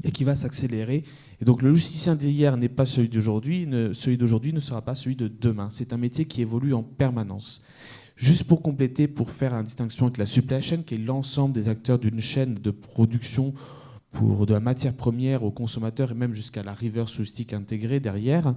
et qui va s'accélérer. Et donc le logisticien d'hier n'est pas celui d'aujourd'hui, celui d'aujourd'hui ne sera pas celui de demain. C'est un métier qui évolue en permanence. Juste pour compléter, pour faire une distinction avec la supply chain, qui est l'ensemble des acteurs d'une chaîne de production pour de la matière première au consommateur et même jusqu'à la reverse logistique intégrée derrière.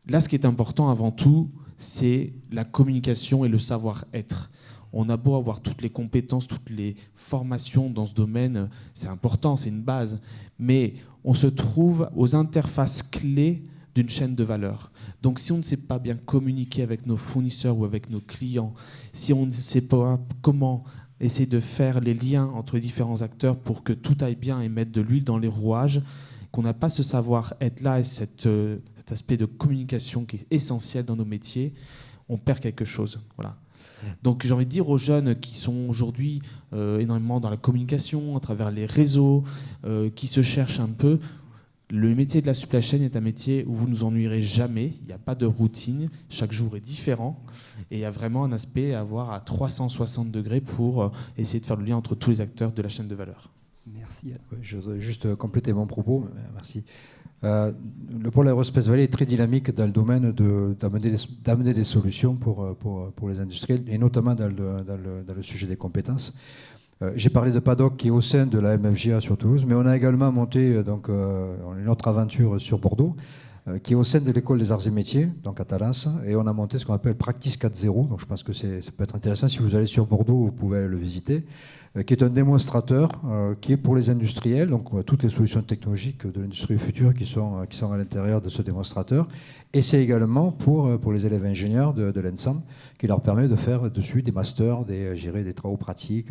Là, ce qui est important avant tout, c'est la communication et le savoir-être. On a beau avoir toutes les compétences, toutes les formations dans ce domaine, c'est important, c'est une base, mais on se trouve aux interfaces clés d'une chaîne de valeur. Donc si on ne sait pas bien communiquer avec nos fournisseurs ou avec nos clients, si on ne sait pas comment essayer de faire les liens entre les différents acteurs pour que tout aille bien et mettre de l'huile dans les rouages, qu'on n'a pas ce savoir-être là et cet aspect de communication qui est essentiel dans nos métiers, on perd quelque chose. Voilà. Donc j'ai envie de dire aux jeunes qui sont aujourd'hui énormément dans la communication, à travers les réseaux, qui se cherchent un peu, le métier de la supply chain est un métier où vous ne vous ennuierez jamais, il n'y a pas de routine, chaque jour est différent, et il y a vraiment un aspect à avoir à 360 degrés pour essayer de faire le lien entre tous les acteurs de la chaîne de valeur. Merci. Je voudrais juste compléter mon propos, merci. Le pôle Aerospace Valley est très dynamique dans le domaine d'amener des solutions pour les industriels, et notamment dans le sujet des compétences. J'ai parlé de PADOC qui est au sein de la MFJA sur Toulouse, mais on a également monté une autre aventure sur Bordeaux, qui est au sein de l'école des arts et métiers, donc à Talence, et on a monté ce qu'on appelle Practice 4.0, donc je pense que ça peut être intéressant. Si vous allez sur Bordeaux, vous pouvez aller le visiter, qui est un démonstrateur qui est pour les industriels, donc toutes les solutions technologiques de l'industrie future qui sont à l'intérieur de ce démonstrateur, et c'est également pour les élèves ingénieurs de l'ENSAM, qui leur permet de faire dessus des masters, des travaux pratiques,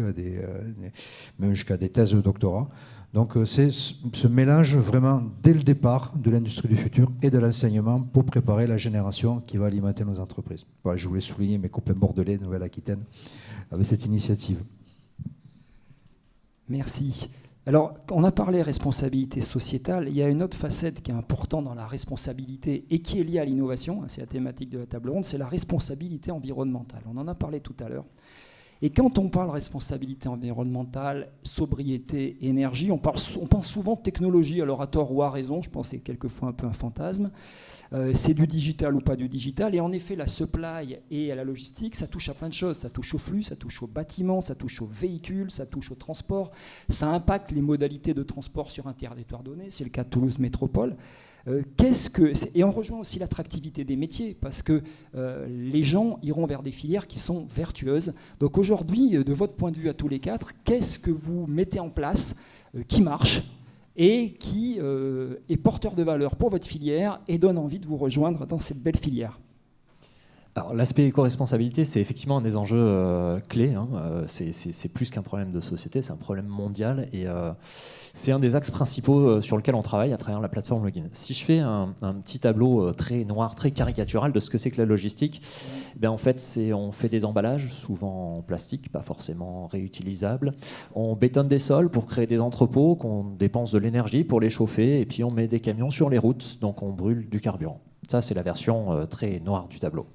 même jusqu'à des thèses de doctorat. Donc c'est ce mélange vraiment dès le départ de l'industrie du futur et de l'enseignement pour préparer la génération qui va alimenter nos entreprises. Voilà, je voulais souligner mes copains bordelais, Nouvelle-Aquitaine, avec cette initiative. Merci. Alors, on a parlé responsabilité sociétale, il y a une autre facette qui est importante dans la responsabilité et qui est liée à l'innovation, c'est la thématique de la table ronde, c'est la responsabilité environnementale. On en a parlé tout à l'heure. Et quand on parle responsabilité environnementale, sobriété, énergie, on pense souvent de technologie, alors à tort ou à raison, je pense que c'est quelquefois un peu un fantasme. C'est du digital ou pas du digital. Et en effet, la supply et la logistique, ça touche à plein de choses. Ça touche au flux, ça touche aux bâtiments, ça touche aux véhicules, ça touche au transport. Ça impacte les modalités de transport sur un territoire donné. C'est le cas de Toulouse Métropole. Et on rejoint aussi l'attractivité des métiers, parce que les gens iront vers des filières qui sont vertueuses. Donc aujourd'hui, de votre point de vue à tous les quatre, qu'est-ce que vous mettez en place qui marche et qui est porteur de valeur pour votre filière et donne envie de vous rejoindre dans cette belle filière? Alors, l'aspect éco-responsabilité, c'est effectivement un des enjeux clés. Hein. C'est plus qu'un problème de société, c'est un problème mondial. Et c'est un des axes principaux sur lequel on travaille à travers la plateforme Login. Si je fais un petit tableau très noir, très caricatural de ce que c'est que la logistique, en fait, on fait des emballages, souvent en plastique, pas forcément réutilisables. On bétonne des sols pour créer des entrepôts, qu'on dépense de l'énergie pour les chauffer, et puis on met des camions sur les routes, donc on brûle du carburant. Ça, c'est la version très noire du tableau.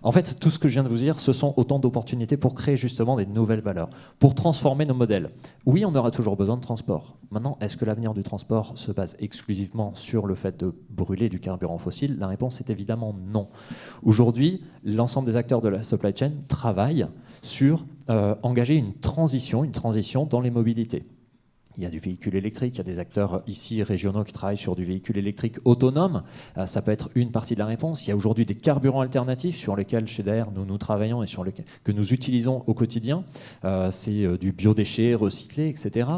En fait, tout ce que je viens de vous dire, ce sont autant d'opportunités pour créer justement des nouvelles valeurs, pour transformer nos modèles. Oui, on aura toujours besoin de transport. Maintenant, est-ce que l'avenir du transport se base exclusivement sur le fait de brûler du carburant fossile? La réponse est évidemment non. Aujourd'hui, l'ensemble des acteurs de la supply chain travaillent sur engager une transition dans les mobilités. Il y a du véhicule électrique, il y a des acteurs ici régionaux qui travaillent sur du véhicule électrique autonome. Ça peut être une partie de la réponse. Il y a aujourd'hui des carburants alternatifs sur lesquels chez Daher nous travaillons et que nous utilisons au quotidien. C'est du biodéchet recyclé, etc.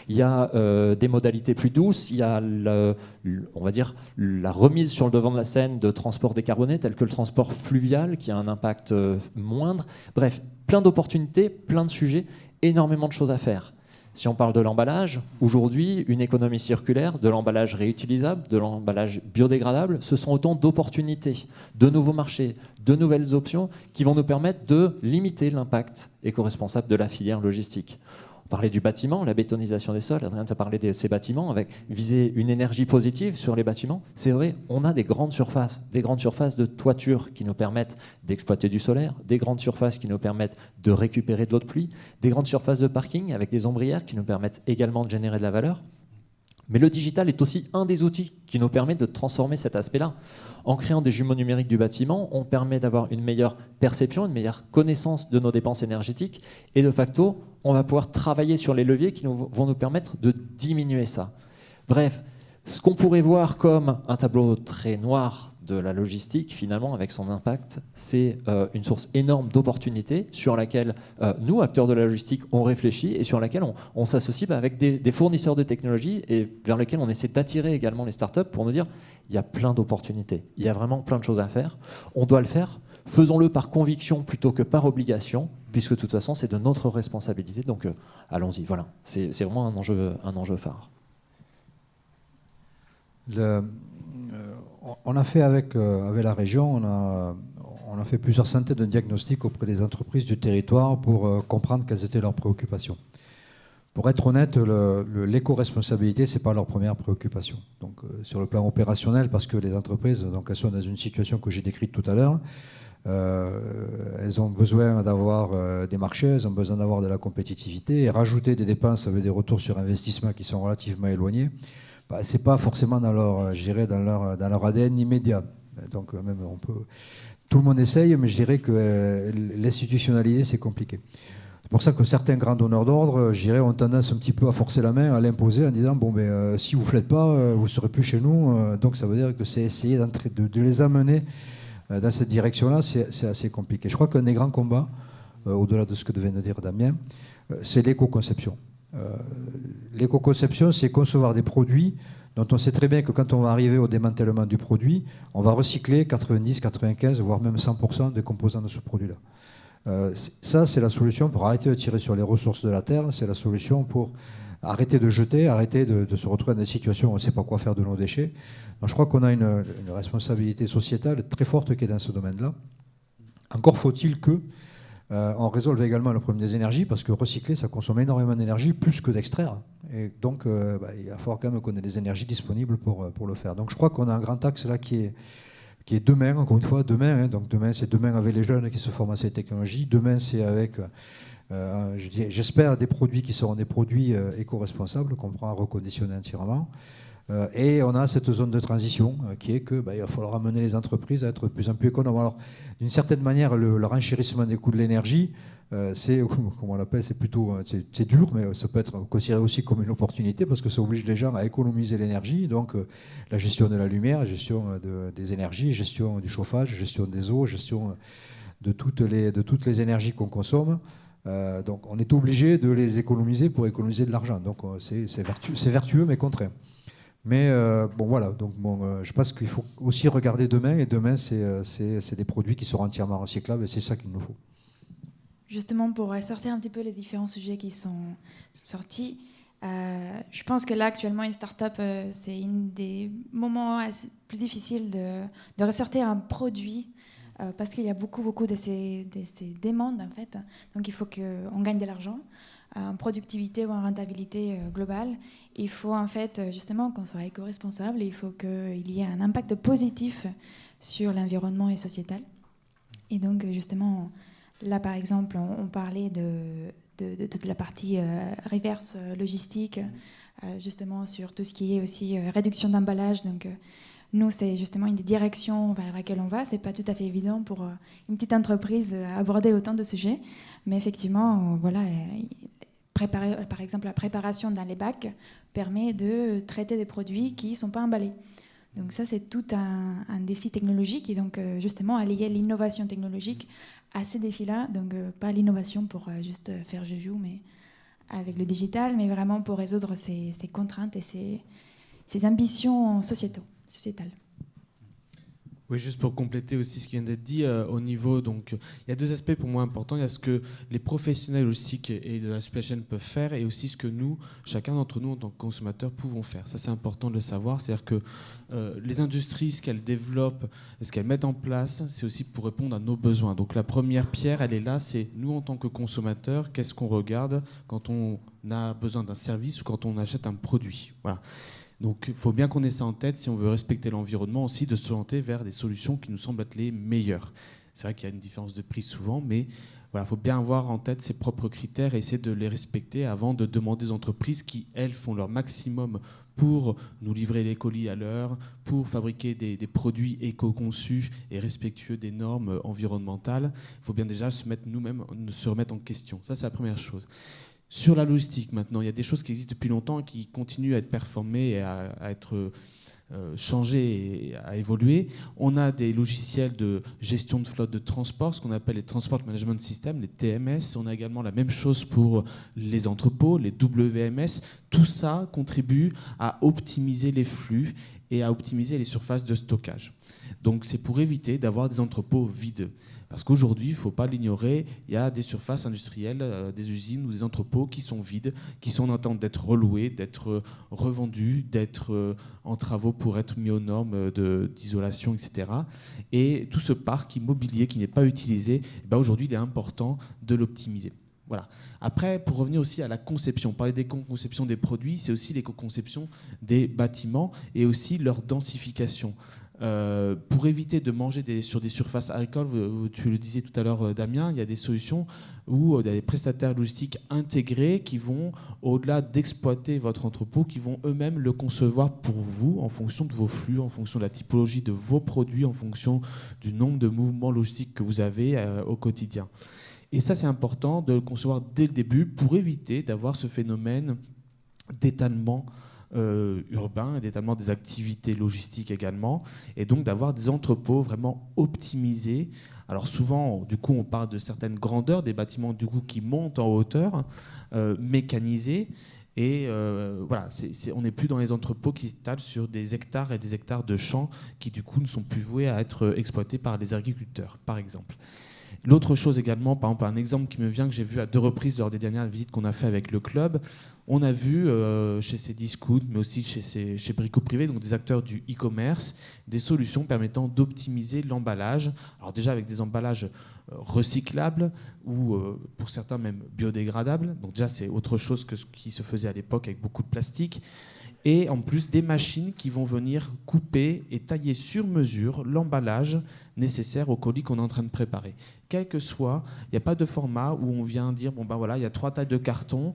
Il y a des modalités plus douces. Il y a on va dire la remise sur le devant de la scène de transports décarbonés tels que le transport fluvial qui a un impact moindre. Bref, plein d'opportunités, plein de sujets, énormément de choses à faire. Si on parle de l'emballage, aujourd'hui, une économie circulaire, de l'emballage réutilisable, de l'emballage biodégradable, ce sont autant d'opportunités, de nouveaux marchés, de nouvelles options qui vont nous permettre de limiter l'impact éco-responsable de la filière logistique. On parlait du bâtiment, la bétonisation des sols. Adrien a parlé de ces bâtiments avec viser une énergie positive sur les bâtiments. C'est vrai, on a des grandes surfaces de toiture qui nous permettent d'exploiter du solaire, des grandes surfaces qui nous permettent de récupérer de l'eau de pluie, des grandes surfaces de parking avec des ombrières qui nous permettent également de générer de la valeur. Mais le digital est aussi un des outils qui nous permet de transformer cet aspect-là. En créant des jumeaux numériques du bâtiment, on permet d'avoir une meilleure perception, une meilleure connaissance de nos dépenses énergétiques. Et de facto, on va pouvoir travailler sur les leviers qui vont nous permettre de diminuer ça. Bref, ce qu'on pourrait voir comme un tableau très noir de la logistique, finalement, avec son impact, c'est une source énorme d'opportunités sur laquelle nous, acteurs de la logistique, on réfléchit et sur laquelle on s'associe avec des fournisseurs de technologies et vers lesquels on essaie d'attirer également les startups pour nous dire il y a plein d'opportunités, il y a vraiment plein de choses à faire, on doit le faire, faisons-le par conviction plutôt que par obligation, puisque de toute façon, c'est de notre responsabilité, donc allons-y, voilà, c'est vraiment un enjeu phare. On a fait avec la région, on a fait plusieurs centaines de diagnostics auprès des entreprises du territoire pour comprendre quelles étaient leurs préoccupations. Pour être honnête, l'éco-responsabilité, ce n'est pas leur première préoccupation. Donc, sur le plan opérationnel, parce que les entreprises, donc, elles sont dans une situation que j'ai décrite tout à l'heure, elles ont besoin d'avoir des marchés, elles ont besoin d'avoir de la compétitivité, et rajouter des dépenses avec des retours sur investissement qui sont relativement éloignés, ce n'est pas forcément dans leur ADN immédiat. Donc, même tout le monde essaye, mais je dirais que l'institutionnaliser, c'est compliqué. C'est pour ça que certains grands donneurs d'ordre, je dirais, ont tendance un petit peu à forcer la main, à l'imposer en disant si vous ne faites pas, vous ne serez plus chez nous. Donc ça veut dire que c'est essayer de les amener dans cette direction-là, c'est assez compliqué. Je crois qu'un des grands combats, au-delà de ce que vient de dire Damien, c'est l'éco-conception. L'éco-conception, c'est concevoir des produits dont on sait très bien que quand on va arriver au démantèlement du produit, on va recycler 90, 95, voire même 100% des composants de ce produit-là. Ça, c'est la solution pour arrêter de tirer sur les ressources de la Terre, c'est la solution pour arrêter de jeter, arrêter de se retrouver dans des situations où on ne sait pas quoi faire de nos déchets. Donc, je crois qu'on a une responsabilité sociétale très forte qui est dans ce domaine-là. Encore faut-il que on résolve également le problème des énergies, parce que recycler, ça consomme énormément d'énergie, plus que d'extraire. Et donc, il va falloir quand même qu'on ait des énergies disponibles pour le faire. Donc, je crois qu'on a un grand axe là qui est demain, encore une fois, demain. Donc, demain, c'est demain avec les jeunes qui se forment à ces technologies. Demain, c'est avec, j'espère, des produits qui seront des produits éco-responsables, qu'on pourra reconditionner entièrement. Et on a cette zone de transition qui est que il va falloir amener les entreprises à être de plus en plus économes. Alors, d'une certaine manière, le renchérissement des coûts de l'énergie, c'est, comme on l'appelle, c'est plutôt c'est dur, mais ça peut être considéré aussi comme une opportunité parce que ça oblige les gens à économiser l'énergie. Donc, la gestion de la lumière, la gestion des énergies, gestion du chauffage, gestion des eaux, gestion de toutes les énergies qu'on consomme. Donc, on est obligé de les économiser pour économiser de l'argent. Donc, c'est vertueux, mais contraint. Mais bon, voilà. Donc, je pense qu'il faut aussi regarder demain. Et demain, c'est des produits qui seront entièrement recyclables. Et c'est ça qu'il nous faut. Justement, pour ressortir un petit peu les différents sujets qui sont sortis, je pense que là, actuellement, une start-up, c'est un des moments plus difficiles de ressortir un produit parce qu'il y a beaucoup de ces demandes, en fait. Donc, il faut qu'on gagne de l'argent en productivité ou en rentabilité globale. Il faut, en fait, justement, qu'on soit éco-responsable. Il faut qu'il y ait un impact positif sur l'environnement et sociétal. Et donc, justement, là, par exemple, on parlait de toute la partie reverse logistique, justement sur tout ce qui est aussi réduction d'emballage. Donc, nous, c'est justement une des directions vers laquelle on va. C'est pas tout à fait évident pour une petite entreprise aborder autant de sujets, mais effectivement, voilà, préparer, par exemple, la préparation dans les bacs permet de traiter des produits qui sont pas emballés. Donc ça, c'est tout un défi technologique et donc justement allier l'innovation technologique à ces défis-là. Donc pas l'innovation pour juste faire joujou, mais avec le digital, mais vraiment pour résoudre ces contraintes et ces ambitions sociétales. Oui, juste pour compléter aussi ce qui vient d'être dit, au niveau, donc, il y a deux aspects pour moi importants. Il y a ce que les professionnels logistiques et de la supply chain peuvent faire et aussi ce que nous, chacun d'entre nous en tant que consommateurs, pouvons faire. Ça, c'est important de le savoir. C'est-à-dire que les industries, ce qu'elles développent, ce qu'elles mettent en place, c'est aussi pour répondre à nos besoins. Donc la première pierre, elle est là, c'est nous en tant que consommateurs, qu'est-ce qu'on regarde quand on a besoin d'un service ou quand on achète un produit. Voilà. Donc il faut bien qu'on ait ça en tête si on veut respecter l'environnement aussi, de s'orienter vers des solutions qui nous semblent être les meilleures. C'est vrai qu'il y a une différence de prix souvent, mais voilà, il faut bien avoir en tête ses propres critères et essayer de les respecter avant de demander aux entreprises qui, elles, font leur maximum pour nous livrer les colis à l'heure, pour fabriquer des produits éco-conçus et respectueux des normes environnementales. Il faut bien déjà se remettre en question. Ça, c'est la première chose. Sur la logistique, maintenant, il y a des choses qui existent depuis longtemps et qui continuent à être performées et à être changées et à évoluer. On a des logiciels de gestion de flotte de transport, ce qu'on appelle les Transport Management Systems, les TMS. On a également la même chose pour les entrepôts, les WMS. Tout ça contribue à optimiser les flux et à optimiser les surfaces de stockage. Donc c'est pour éviter d'avoir des entrepôts vides. Parce qu'aujourd'hui, il ne faut pas l'ignorer, il y a des surfaces industrielles, des usines ou des entrepôts qui sont vides, qui sont en attente d'être reloués, d'être revendus, d'être en travaux pour être mis aux normes d'isolation, etc. Et tout ce parc immobilier qui n'est pas utilisé, aujourd'hui, il est important de l'optimiser. Voilà. Après, pour revenir aussi à la conception, on parlait d'éco-conception des produits, c'est aussi l'éco-conception des bâtiments et aussi leur densification. Pour éviter de manger sur des surfaces agricoles, tu le disais tout à l'heure Damien, il y a des solutions où il y a des prestataires logistiques intégrés qui vont, au-delà d'exploiter votre entrepôt, qui vont eux-mêmes le concevoir pour vous en fonction de vos flux, en fonction de la typologie de vos produits, en fonction du nombre de mouvements logistiques que vous avez au quotidien. Et ça, c'est important de le concevoir dès le début pour éviter d'avoir ce phénomène d'étalement urbain, d'étalement des activités logistiques également, et donc d'avoir des entrepôts vraiment optimisés. Alors souvent, du coup, on parle de certaines grandeurs, des bâtiments du coup qui montent en hauteur, mécanisés, et voilà, on n'est plus dans les entrepôts qui s'étalent sur des hectares et des hectares de champs qui du coup ne sont plus voués à être exploités par les agriculteurs, par exemple. L'autre chose également, par exemple, un exemple qui me vient, que j'ai vu à 2 reprises lors des dernières visites qu'on a fait avec le club, on a vu chez Cdiscount, mais aussi chez Brico Privé, donc des acteurs du e-commerce, des solutions permettant d'optimiser l'emballage. Alors déjà avec des emballages recyclables ou pour certains même biodégradables. Donc déjà c'est autre chose que ce qui se faisait à l'époque avec beaucoup de plastique. Et en plus des machines qui vont venir couper et tailler sur mesure l'emballage nécessaire au colis qu'on est en train de préparer. Quel que soit, il n'y a pas de format où on vient dire bon ben voilà, il y a 3 tailles de carton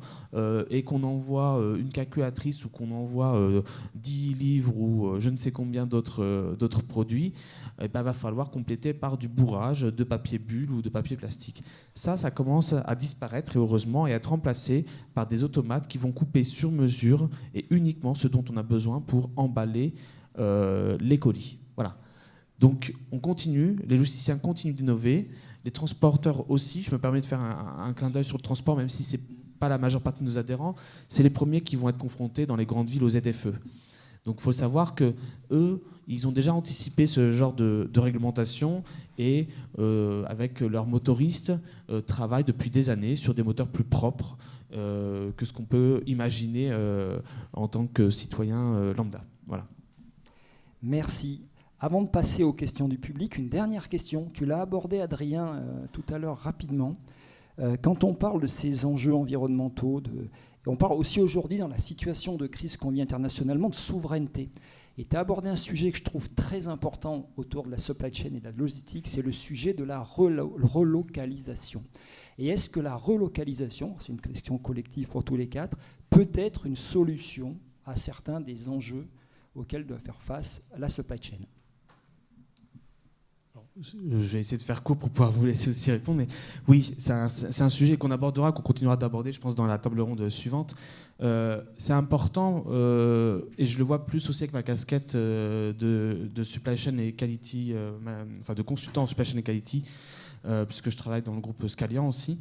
et qu'on envoie une calculatrice ou qu'on envoie 10 livres ou je ne sais combien d'autres produits, et ben va falloir compléter par du bourrage de papier bulle ou de papier plastique. Ça commence à disparaître et heureusement et à être remplacé par des automates qui vont couper sur mesure et uniquement ce dont on a besoin pour emballer les colis. Voilà. Donc on continue, les logisticiens continuent d'innover, les transporteurs aussi. Je me permets de faire un clin d'œil sur le transport, même si ce n'est pas la majeure partie de nos adhérents. C'est les premiers qui vont être confrontés dans les grandes villes aux ZFE. Donc il faut savoir que eux, ils ont déjà anticipé ce genre de réglementation et avec leurs motoristes travaillent depuis des années sur des moteurs plus propres que ce qu'on peut imaginer en tant que citoyen lambda. Voilà. Merci. Avant de passer aux questions du public, une dernière question. Tu l'as abordé, Adrien, tout à l'heure rapidement. Quand on parle de ces enjeux environnementaux, et on parle aussi aujourd'hui dans la situation de crise qu'on vit internationalement, de souveraineté. Et tu as abordé un sujet que je trouve très important autour de la supply chain et de la logistique, c'est le sujet de la relocalisation. Et est-ce que la relocalisation, c'est une question collective pour tous les quatre, peut être une solution à certains des enjeux auxquels doit faire face la supply chain? Je vais essayer de faire court pour pouvoir vous laisser aussi répondre. Mais oui, c'est un sujet qu'on abordera, qu'on continuera d'aborder, je pense, dans la table ronde suivante. C'est important, et je le vois plus aussi avec ma casquette de supply chain et quality, de consultant en supply chain et quality, puisque je travaille dans le groupe Scalian aussi,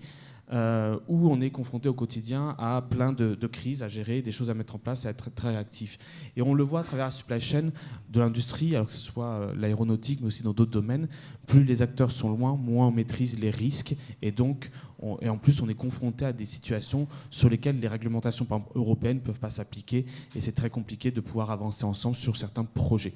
où on est confronté au quotidien à plein de crises à gérer, des choses à mettre en place et à être très réactif. Et on le voit à travers la supply chain de l'industrie, alors que ce soit l'aéronautique, mais aussi dans d'autres domaines. Plus les acteurs sont loin, moins on maîtrise les risques. Et donc, en plus, on est confronté à des situations sur lesquelles les réglementations par exemple, européennes ne peuvent pas s'appliquer. Et c'est très compliqué de pouvoir avancer ensemble sur certains projets.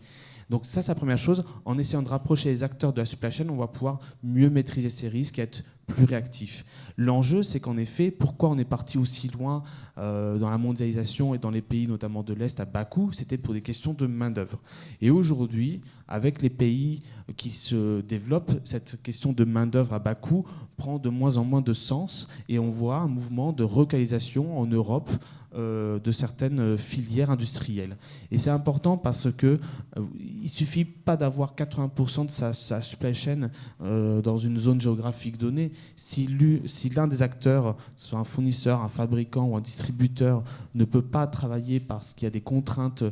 Donc ça, c'est la première chose. En essayant de rapprocher les acteurs de la supply chain, on va pouvoir mieux maîtriser ces risques et être plus réactif. L'enjeu, c'est qu'en effet, pourquoi on est parti aussi loin dans la mondialisation et dans les pays notamment de l'Est à bas coût, c'était pour des questions de main-d'œuvre. Et aujourd'hui, avec les pays qui se développent, cette question de main-d'œuvre à bas coût prend de moins en moins de sens et on voit un mouvement de relocalisation en Europe de certaines filières industrielles. Et c'est important parce que il suffit pas d'avoir 80% de sa supply chain dans une zone géographique donnée. Si l'un des acteurs, soit un fournisseur, un fabricant ou un distributeur, ne peut pas travailler parce qu'il y a des contraintes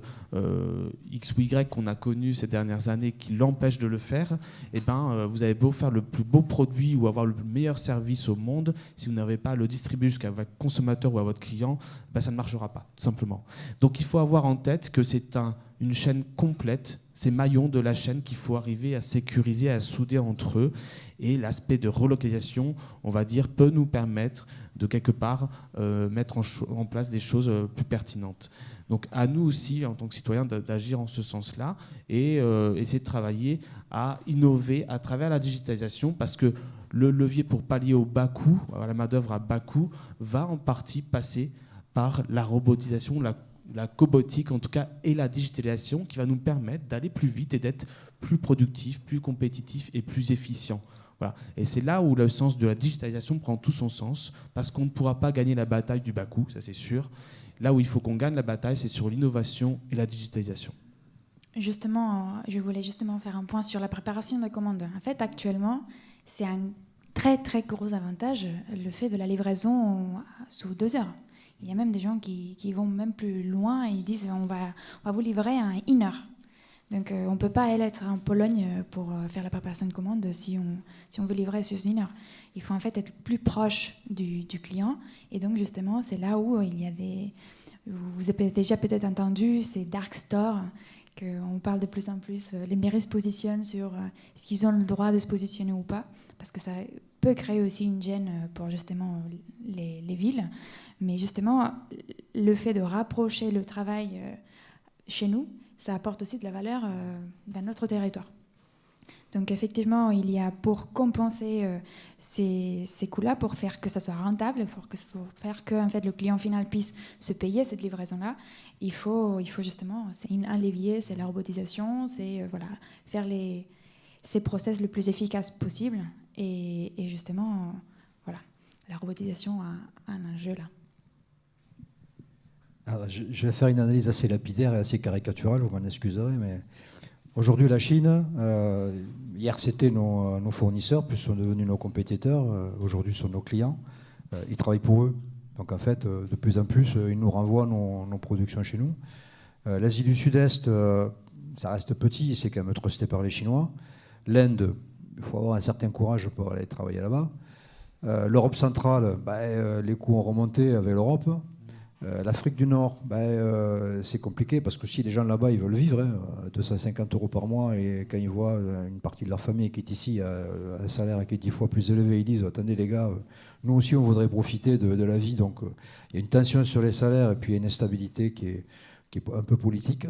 X ou Y qu'on a connues ces dernières années qui l'empêchent de le faire, eh ben, vous avez beau faire le plus beau produit ou avoir le meilleur service au monde, si vous n'avez pas à le distribuer jusqu'à votre consommateur ou à votre client, ben, ça ne marchera pas, tout simplement. Donc il faut avoir en tête que c'est une chaîne complète, ces maillons de la chaîne qu'il faut arriver à sécuriser, à souder entre eux. Et l'aspect de relocalisation, on va dire, peut nous permettre de quelque part mettre en place des choses plus pertinentes. Donc à nous aussi, en tant que citoyens, d'agir en ce sens-là et essayer de travailler à innover à travers la digitalisation parce que le levier pour pallier au bas coût, à la main-d'œuvre à bas coût, va en partie passer par la robotisation, la cobotique en tout cas, et la digitalisation qui va nous permettre d'aller plus vite et d'être plus productif, plus compétitif et plus efficient. Voilà. Et c'est là où le sens de la digitalisation prend tout son sens, parce qu'on ne pourra pas gagner la bataille du bas coût, ça c'est sûr. Là où il faut qu'on gagne la bataille, c'est sur l'innovation et la digitalisation. Justement, je voulais justement faire un point sur la préparation de commandes. En fait, actuellement, c'est un très très gros avantage, le fait de la livraison sous 2 heures. Il y a même des gens qui vont même plus loin et ils disent on va vous livrer en 1 heure. Donc on ne peut pas aller être en Pologne pour faire la préparation de commande si on veut livrer sur 1 heure. Il faut en fait être plus proche du client. Et donc justement, c'est là où il y avait... Vous avez déjà peut-être entendu ces dark stores, qu'on parle de plus en plus. Les mairies se positionnent sur est-ce qu'ils ont le droit de se positionner ou pas. Parce que ça peut créer aussi une gêne pour justement les villes. Mais justement, le fait de rapprocher le travail chez nous, ça apporte aussi de la valeur dans notre territoire. Donc effectivement, il y a pour compenser ces coûts-là, pour faire que ça soit rentable, pour faire que en fait, le client final puisse se payer cette livraison-là, il faut justement, c'est un levier, c'est la robotisation, c'est faire ces process le plus efficace possible. Et justement, la robotisation a un enjeu là. Alors, je vais faire une analyse assez lapidaire et assez caricaturale, vous m'en excuserez, mais aujourd'hui la Chine, hier c'était nos fournisseurs, puis sont devenus nos compétiteurs, aujourd'hui sont nos clients, ils travaillent pour eux. Donc en fait, de plus en plus, ils nous renvoient nos productions chez nous. L'Asie du Sud-Est, ça reste petit, c'est quand même trusté par les Chinois. L'Inde, il faut avoir un certain courage pour aller travailler là-bas. L'Europe centrale, les coûts ont remonté avec l'Europe. L'Afrique du Nord, c'est compliqué parce que si les gens là-bas ils veulent vivre, 250 € par mois, et quand ils voient une partie de leur famille qui est ici à un salaire qui est 10 fois plus élevé, ils disent attendez les gars, nous aussi on voudrait profiter de la vie. Donc il y a une tension sur les salaires et puis il y a une instabilité qui est un peu politique.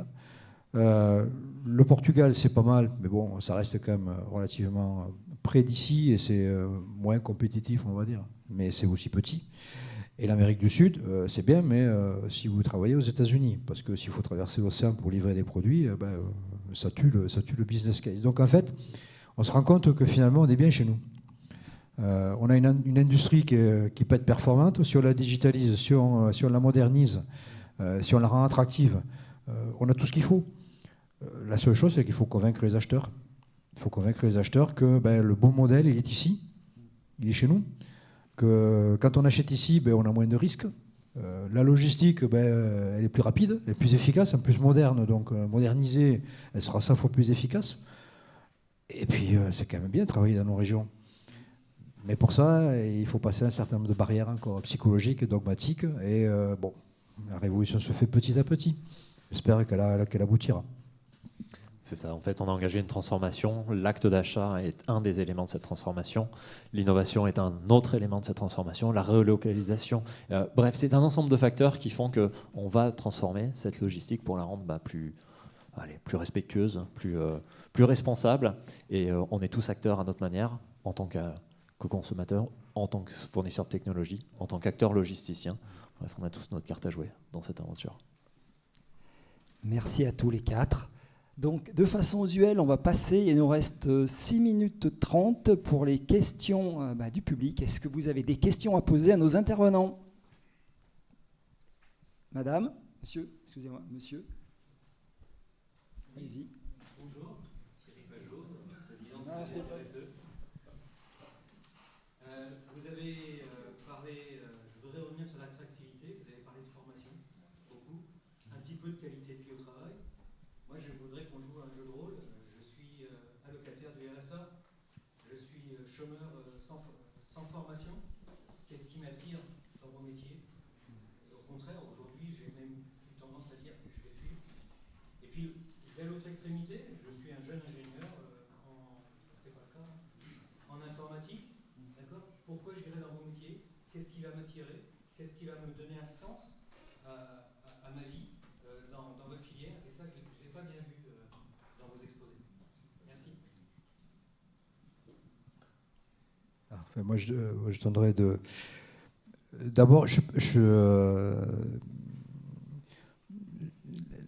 Le Portugal c'est pas mal, mais bon ça reste quand même relativement près d'ici et c'est moins compétitif on va dire, mais c'est aussi petit. Et l'Amérique du Sud, c'est bien, mais si vous travaillez aux États-Unis, parce que s'il faut traverser l'océan pour livrer des produits, ça tue le business case. Donc en fait, on se rend compte que finalement, on est bien chez nous. On a une industrie qui peut être performante. Si on la digitalise, si on la modernise, si on la rend attractive, on a tout ce qu'il faut. La seule chose, c'est qu'il faut convaincre les acheteurs. Il faut convaincre les acheteurs que le bon modèle, il est ici, il est chez nous. Que quand on achète ici, on a moins de risques. La logistique, elle est plus rapide, elle est plus efficace, en plus moderne. Donc modernisée, elle sera 100 fois plus efficace. Et puis c'est quand même bien de travailler dans nos régions. Mais pour ça, il faut passer un certain nombre de barrières encore psychologiques et dogmatiques. Et la révolution se fait petit à petit. J'espère qu'elle aboutira. C'est ça, en fait, on a engagé une transformation. L'acte d'achat est un des éléments de cette transformation. L'innovation est un autre élément de cette transformation. La relocalisation. Bref, c'est un ensemble de facteurs qui font qu'on va transformer cette logistique pour la rendre plus respectueuse, plus responsable. Et on est tous acteurs à notre manière, en tant que consommateurs, en tant que fournisseurs de technologie, en tant qu'acteurs logisticiens. Bref, on a tous notre carte à jouer dans cette aventure. Merci à tous les quatre. Donc, de façon usuelle, on va passer, il nous reste 6 minutes 30 pour les questions du public. Est-ce que vous avez des questions à poser à nos intervenants? Madame, monsieur, excusez-moi, monsieur. Allez-y. Bonjour, Cyril Pajot, président de RSE. Vous avez parlé, je voudrais revenir sur l'attractivité, vous avez parlé de formation, beaucoup, un petit peu de qualité de vie au travail. Moi, je voudrais qu'on joue à un jeu de rôle. Je suis allocataire du RSA. Je suis chômeur sans formation. Qu'est-ce qui m'attire dans vos métiers? Au contraire, aujourd'hui, j'ai même eu tendance à dire que je vais fuir. Et puis, je vais à l'autre extrémité. Je suis un jeune ingénieur c'est pas le cas, en informatique. D'accord? Pourquoi j'irai dans vos métiers? Qu'est-ce qui va m'attirer? Qu'est-ce qui va me donner un sens à ma vie dans votre filière? Et ça, je ne l'ai pas bien vu dans vos exposés. Merci. Moi, je donnerais D'abord,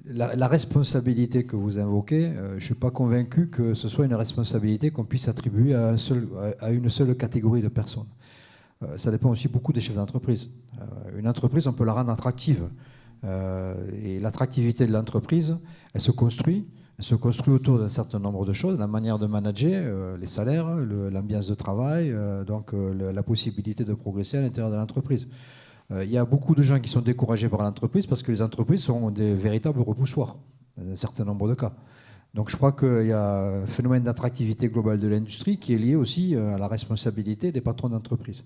la responsabilité que vous invoquez, je ne suis pas convaincu que ce soit une responsabilité qu'on puisse attribuer à une seule catégorie de personnes. Ça dépend aussi beaucoup des chefs d'entreprise. Une entreprise, on peut la rendre attractive. Et l'attractivité de l'entreprise, elle se construit autour d'un certain nombre de choses, la manière de manager, les salaires, l'ambiance de travail, la possibilité de progresser à l'intérieur de l'entreprise. Il y a beaucoup de gens qui sont découragés par l'entreprise parce que les entreprises sont des véritables repoussoirs, dans un certain nombre de cas. Donc je crois qu'il y a un phénomène d'attractivité globale de l'industrie qui est lié aussi à la responsabilité des patrons d'entreprise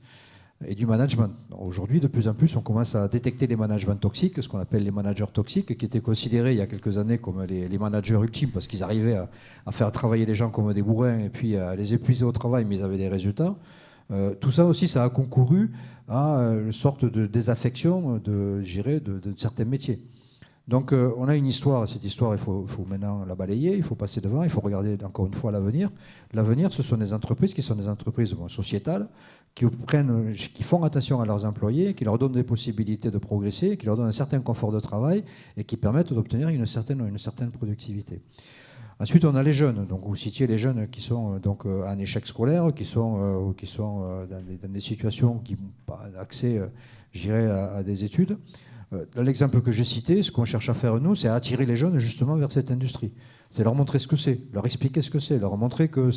et du management. Aujourd'hui, de plus en plus, on commence à détecter les managements toxiques, ce qu'on appelle les managers toxiques, qui étaient considérés il y a quelques années comme les managers ultimes, parce qu'ils arrivaient à faire travailler les gens comme des bourrins et puis à les épuiser au travail, mais ils avaient des résultats. Tout ça aussi, ça a concouru à une sorte de désaffection de certains métiers. Donc on a une histoire, cette histoire, il faut maintenant la balayer, il faut passer devant, il faut regarder encore une fois l'avenir. L'avenir, ce sont des entreprises qui sont des entreprises sociétales, qui font attention à leurs employés, qui leur donnent des possibilités de progresser, qui leur donnent un certain confort de travail et qui permettent d'obtenir une certaine productivité. Ensuite, on a les jeunes. Donc, vous citiez les jeunes qui sont en échec scolaire, qui sont dans des situations qui n'ont pas accès, à des études. Dans l'exemple que j'ai cité, ce qu'on cherche à faire, nous, c'est à attirer les jeunes justement vers cette industrie. C'est leur montrer ce que c'est, leur expliquer ce que c'est, leur montrer que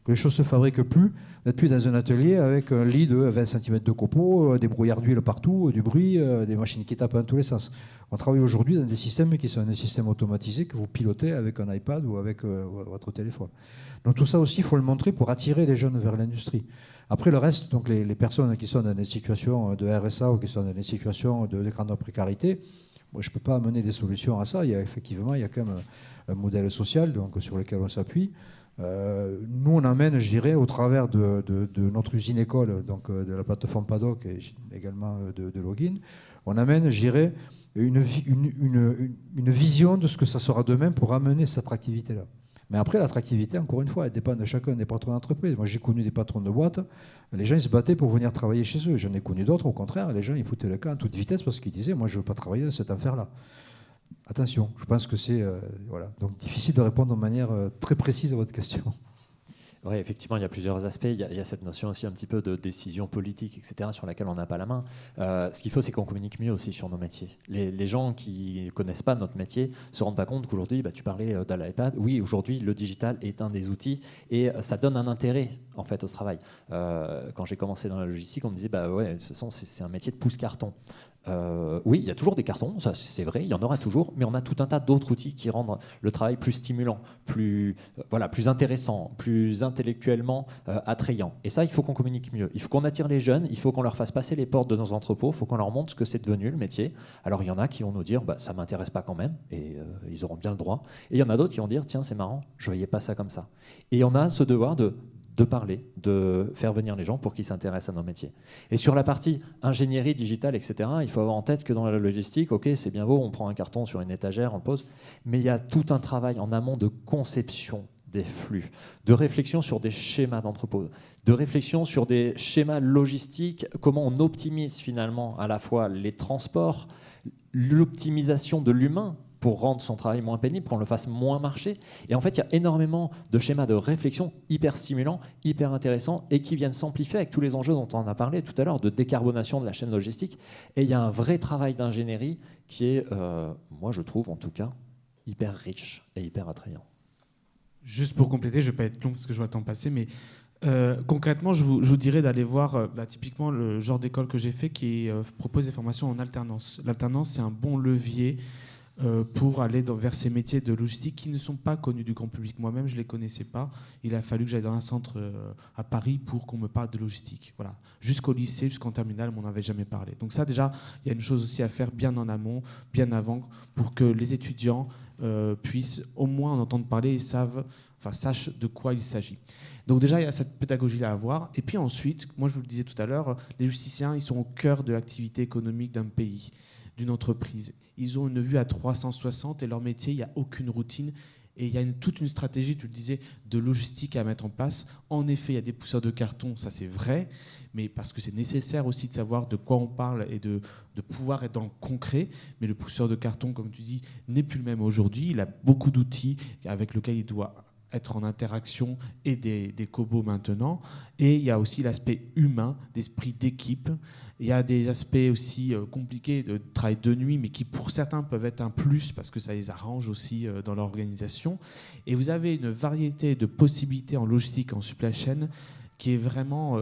les choses se fabriquent plus. Vous n'êtes plus dans un atelier avec un lit de 20 cm de copeaux, des brouillards d'huile partout, du bruit, des machines qui tapent dans tous les sens. On travaille aujourd'hui dans des systèmes qui sont des systèmes automatisés que vous pilotez avec un iPad ou avec votre téléphone. Donc tout ça aussi, il faut le montrer pour attirer les jeunes vers l'industrie. Après le reste, donc les personnes qui sont dans des situations de RSA ou qui sont dans des situations de grande précarité, moi, je ne peux pas amener des solutions à ça. Il y a quand même un modèle social donc, sur lequel on s'appuie. Nous, on amène, je dirais, au travers de notre usine-école, donc de la plateforme PADOC et également de Login, on amène, je dirais, une vision de ce que ça sera demain pour amener cette attractivité-là. Mais après, l'attractivité, encore une fois, elle dépend de chacun des patrons d'entreprise. Moi, j'ai connu des patrons de boîtes, les gens, ils se battaient pour venir travailler chez eux. J'en ai connu d'autres, au contraire, les gens, ils foutaient le camp à toute vitesse parce qu'ils disaient, moi, je ne veux pas travailler dans cette affaire-là. Attention, je pense que c'est donc difficile de répondre de manière très précise à votre question. Oui, effectivement, il y a plusieurs aspects. Il y a cette notion aussi un petit peu de décision politique, etc., sur laquelle on n'a pas la main. Ce qu'il faut, c'est qu'on communique mieux aussi sur nos métiers. Les gens qui ne connaissent pas notre métier ne se rendent pas compte qu'aujourd'hui, tu parlais de l'iPad. Oui, aujourd'hui, le digital est un des outils et ça donne un intérêt en fait, au travail. Quand j'ai commencé dans la logistique, on me disait ouais, de toute façon, c'est un métier de pouce-carton. Oui, il y a toujours des cartons, ça c'est vrai, il y en aura toujours, mais on a tout un tas d'autres outils qui rendent le travail plus stimulant, plus intéressant, plus intellectuellement attrayant. Et ça, il faut qu'on communique mieux. Il faut qu'on attire les jeunes, il faut qu'on leur fasse passer les portes de nos entrepôts, il faut qu'on leur montre ce que c'est devenu le métier. Alors il y en a qui vont nous dire ça m'intéresse pas quand même, et ils auront bien le droit. Et il y en a d'autres qui vont dire tiens, c'est marrant, je voyais pas ça comme ça. Et on a ce devoir de parler, de faire venir les gens pour qu'ils s'intéressent à nos métiers. Et sur la partie ingénierie digitale, etc., il faut avoir en tête que dans la logistique, ok, c'est bien beau, on prend un carton sur une étagère, on le pose, mais il y a tout un travail en amont de conception des flux, de réflexion sur des schémas d'entrepôt, de réflexion sur des schémas logistiques, comment on optimise finalement à la fois les transports, l'optimisation de l'humain, pour rendre son travail moins pénible, qu'on le fasse moins marcher. Et en fait, il y a énormément de schémas de réflexion hyper stimulants, hyper intéressants, et qui viennent s'amplifier avec tous les enjeux dont on a parlé tout à l'heure, de décarbonation de la chaîne logistique. Et il y a un vrai travail d'ingénierie qui est, moi je trouve en tout cas, hyper riche et hyper attrayant. Juste pour compléter, je ne vais pas être long parce que je vois le temps passer, mais concrètement, je vous dirais d'aller voir typiquement le genre d'école que j'ai fait qui propose des formations en alternance. L'alternance, c'est un bon levier pour aller vers ces métiers de logistique qui ne sont pas connus du grand public. Moi-même, je ne les connaissais pas. Il a fallu que j'aille dans un centre à Paris pour qu'on me parle de logistique. Voilà. Jusqu'au lycée, jusqu'en terminale, on n'en avait jamais parlé. Donc ça, déjà, il y a une chose aussi à faire bien en amont, bien avant, pour que les étudiants puissent au moins en entendre parler et sachent de quoi il s'agit. Donc déjà, il y a cette pédagogie-là à avoir. Et puis ensuite, moi je vous le disais tout à l'heure, les logisticiens, ils sont au cœur de l'activité économique d'un pays, d'une entreprise. Ils ont une vue à 360 et leur métier, il n'y a aucune routine. Et il y a toute une stratégie, tu le disais, de logistique à mettre en place. En effet, il y a des pousseurs de carton, ça c'est vrai, mais parce que c'est nécessaire aussi de savoir de quoi on parle et de pouvoir être dans le concret. Mais le pousseur de carton, comme tu dis, n'est plus le même aujourd'hui. Il a beaucoup d'outils avec lesquels il doit être en interaction et des cobots maintenant. Et il y a aussi l'aspect humain, d'esprit d'équipe. Il y a des aspects aussi compliqués de travail de nuit, mais qui pour certains peuvent être un plus parce que ça les arrange aussi dans leur organisation. Et vous avez une variété de possibilités en logistique, en supply chain, qui est vraiment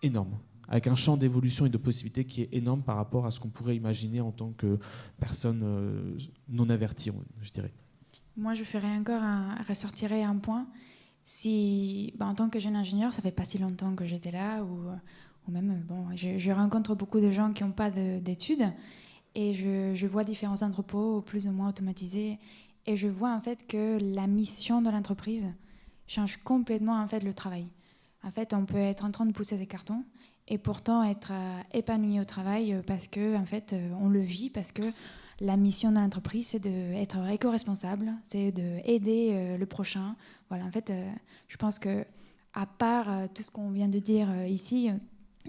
énorme, avec un champ d'évolution et de possibilités qui est énorme par rapport à ce qu'on pourrait imaginer en tant que personne non avertie, je dirais. Moi, je ressortirais un point. Si, en tant que jeune ingénieur, ça fait pas si longtemps que j'étais là, ou même, je rencontre beaucoup de gens qui n'ont pas d'études, et je vois différents entrepôts plus ou moins automatisés, et je vois en fait que la mission de l'entreprise change complètement en fait le travail. En fait, on peut être en train de pousser des cartons et pourtant être épanoui au travail parce que en fait, on le vit, parce que la mission de l'entreprise, c'est d'être éco-responsable, c'est d'aider le prochain. Voilà, en fait, je pense que à part tout ce qu'on vient de dire ici,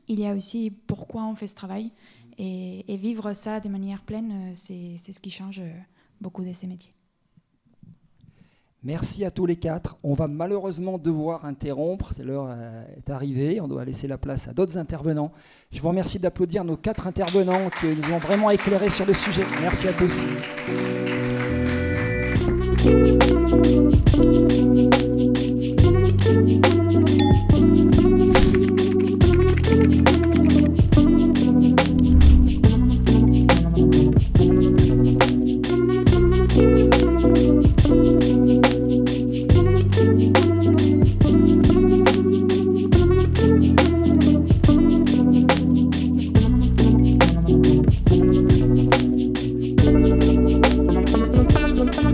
il y a aussi pourquoi on fait ce travail. Et vivre ça de manière pleine, c'est ce qui change beaucoup de ces métiers. Merci à tous les quatre. On va malheureusement devoir interrompre. L'heure est arrivée. On doit laisser la place à d'autres intervenants. Je vous remercie d'applaudir nos 4 intervenants qui nous ont vraiment éclairés sur le sujet. Merci à tous.